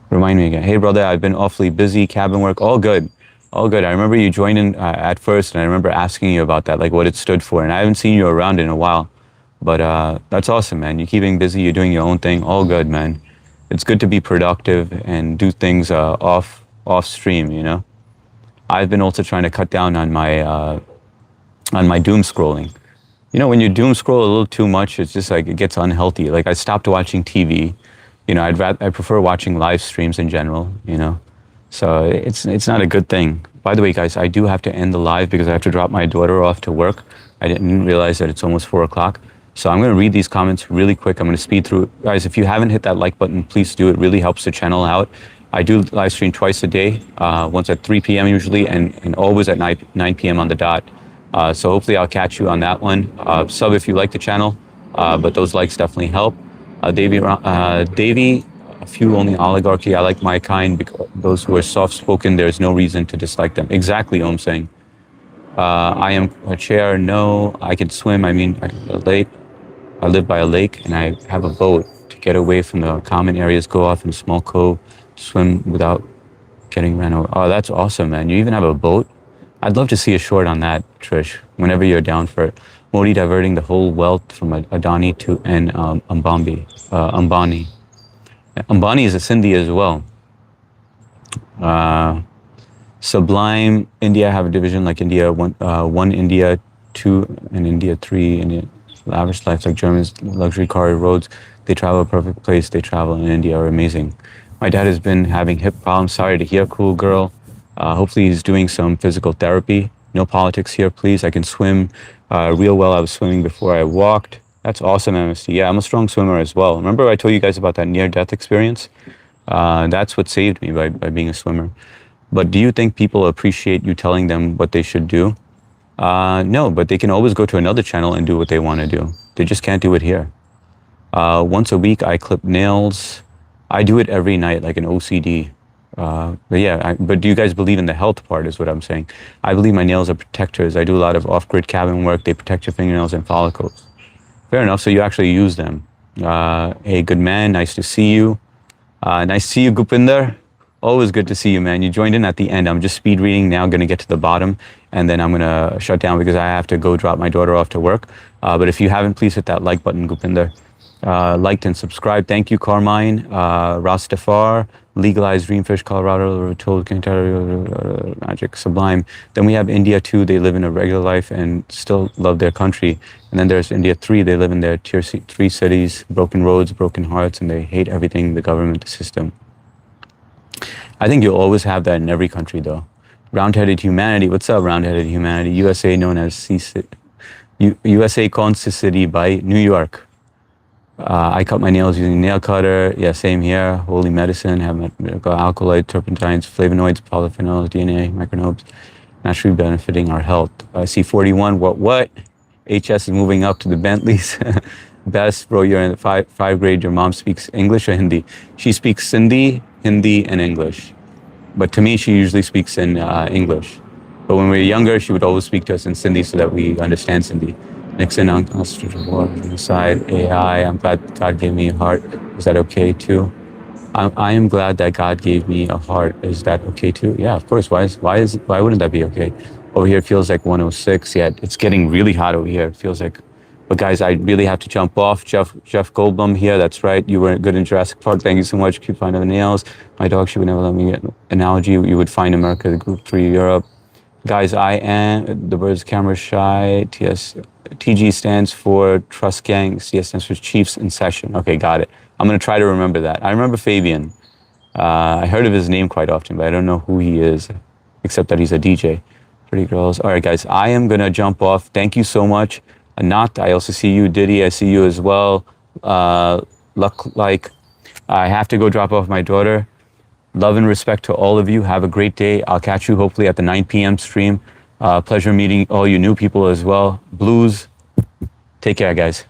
Remind me again. Hey brother, I've been awfully busy, cabin work, all good. All good. I remember you joining at first, and I remember asking you about that, like what it stood for, and I haven't seen you around in a while. But that's awesome, man. You're keeping busy, you're doing your own thing, all good, man. It's good to be productive and do things off stream, you know? I've been also trying to cut down on my doom scrolling. You know, when you doom scroll a little too much, it's just like it gets unhealthy. Like I stopped watching TV. You know, I prefer watching live streams in general, you know? So it's not a good thing. By the way, guys, I do have to end the live because I have to drop my daughter off to work. I didn't realize that it's almost 4 o'clock. So I'm going to read these comments really quick. I'm going to speed through it. Guys, if you haven't hit that like button, please do. It really helps the channel out. I do live stream twice a day, once at 3 p.m. usually, and always at 9 p.m. on the dot. So hopefully I'll catch you on that one. Sub if you like the channel, but those likes definitely help. Davey, a few only oligarchy. I like my kind, because those who are soft-spoken, there's no reason to dislike them. Exactly, Om saying. I am a chair. No, I can swim. I mean, I live by a lake, and I have a boat to get away from the common areas, go off in a small cove, swim without getting ran over. Oh, that's awesome, man. You even have a boat? I'd love to see a short on that, Trish, whenever you're down for it. Modi diverting the whole wealth from Adani to Ambani. Ambani is a Sindhi as well. Sublime, India have a division like India, one India, 2 and India 3, India, lavish life like Germans, luxury car roads, they travel a perfect place, they travel in India are amazing. My dad has been having hip problems, sorry to hear, cool girl. Hopefully he's doing some physical therapy. No politics here, please. I can swim real well. I was swimming before I walked. That's awesome, MST. Yeah, I'm a strong swimmer as well. Remember I told you guys about that near-death experience? That's what saved me by being a swimmer. But do you think people appreciate you telling them what they should do? No, but they can always go to another channel and do what they want to do. They just can't do it here. Once a week, I clip nails. I do it every night, like an OCD. But yeah, but do you guys believe in the health part is what I'm saying. I believe my nails are protectors. I do a lot of off-grid cabin work. They protect your fingernails and follicles. Fair enough, so you actually use them. Hey, good man, nice to see you. Nice to see you, Gupinder. Always good to see you, man. You joined in at the end. I'm just speed reading now, going to get to the bottom, and then I'm going to shut down because I have to go drop my daughter off to work. But if you haven't, please hit that like button, Gupinder. Liked and subscribed. Thank you, Carmine. Rastafar, Legalized Dreamfish, Colorado, told Magic, Sublime. Then we have India 2. They live in a regular life and still love their country. And then there's India 3. They live in their tier 3 cities, broken roads, broken hearts, and they hate everything, the government, the system. I think you'll always have that in every country, though. Round-headed humanity. What's up, round-headed humanity? USA known as USA Kaunsi City by New York. I cut my nails using nail cutter. Yeah, same here. Holy medicine, have medical alkaloid, turpentines, flavonoids, polyphenols, DNA, microbes, naturally benefiting our health. C41, what? HS is moving up to the Bentleys. Best, bro, you're in the five grade. Your mom speaks English or Hindi? She speaks Sindhi, Hindi, and English. But to me, she usually speaks in English. But when we were younger, she would always speak to us in Sindhi so that we understand Sindhi. Nixon, side, AI, I'm glad God gave me a heart. Is that okay too? I am glad that God gave me a heart. Is that okay too? Yeah, of course. Why wouldn't that be okay? Over here it feels like 106. Yeah, it's getting really hot over here. It feels like, but guys, I really have to jump off. Jeff Goldblum here. That's right. You were good in Jurassic Park. Thank you so much. Keep finding the nails. My dog, she would never let me get an analogy. You would find America, the group 3 Europe. Guys, I am the bird's camera shy. TG stands for Trust Gang. CS stands for Chiefs in Session. Okay, got it. I'm gonna try to remember that. I remember Fabian. I heard of his name quite often, but I don't know who he is, except that he's a DJ. Pretty girls. All right, guys, I am gonna jump off. Thank you so much. Anat, I also see you. Diddy, I see you as well. Luck like, I have to go drop off my daughter. Love and respect to all of you. Have a great day. I'll catch you hopefully at the 9 p.m. stream. Pleasure meeting all you new people as well. Blues, take care, guys.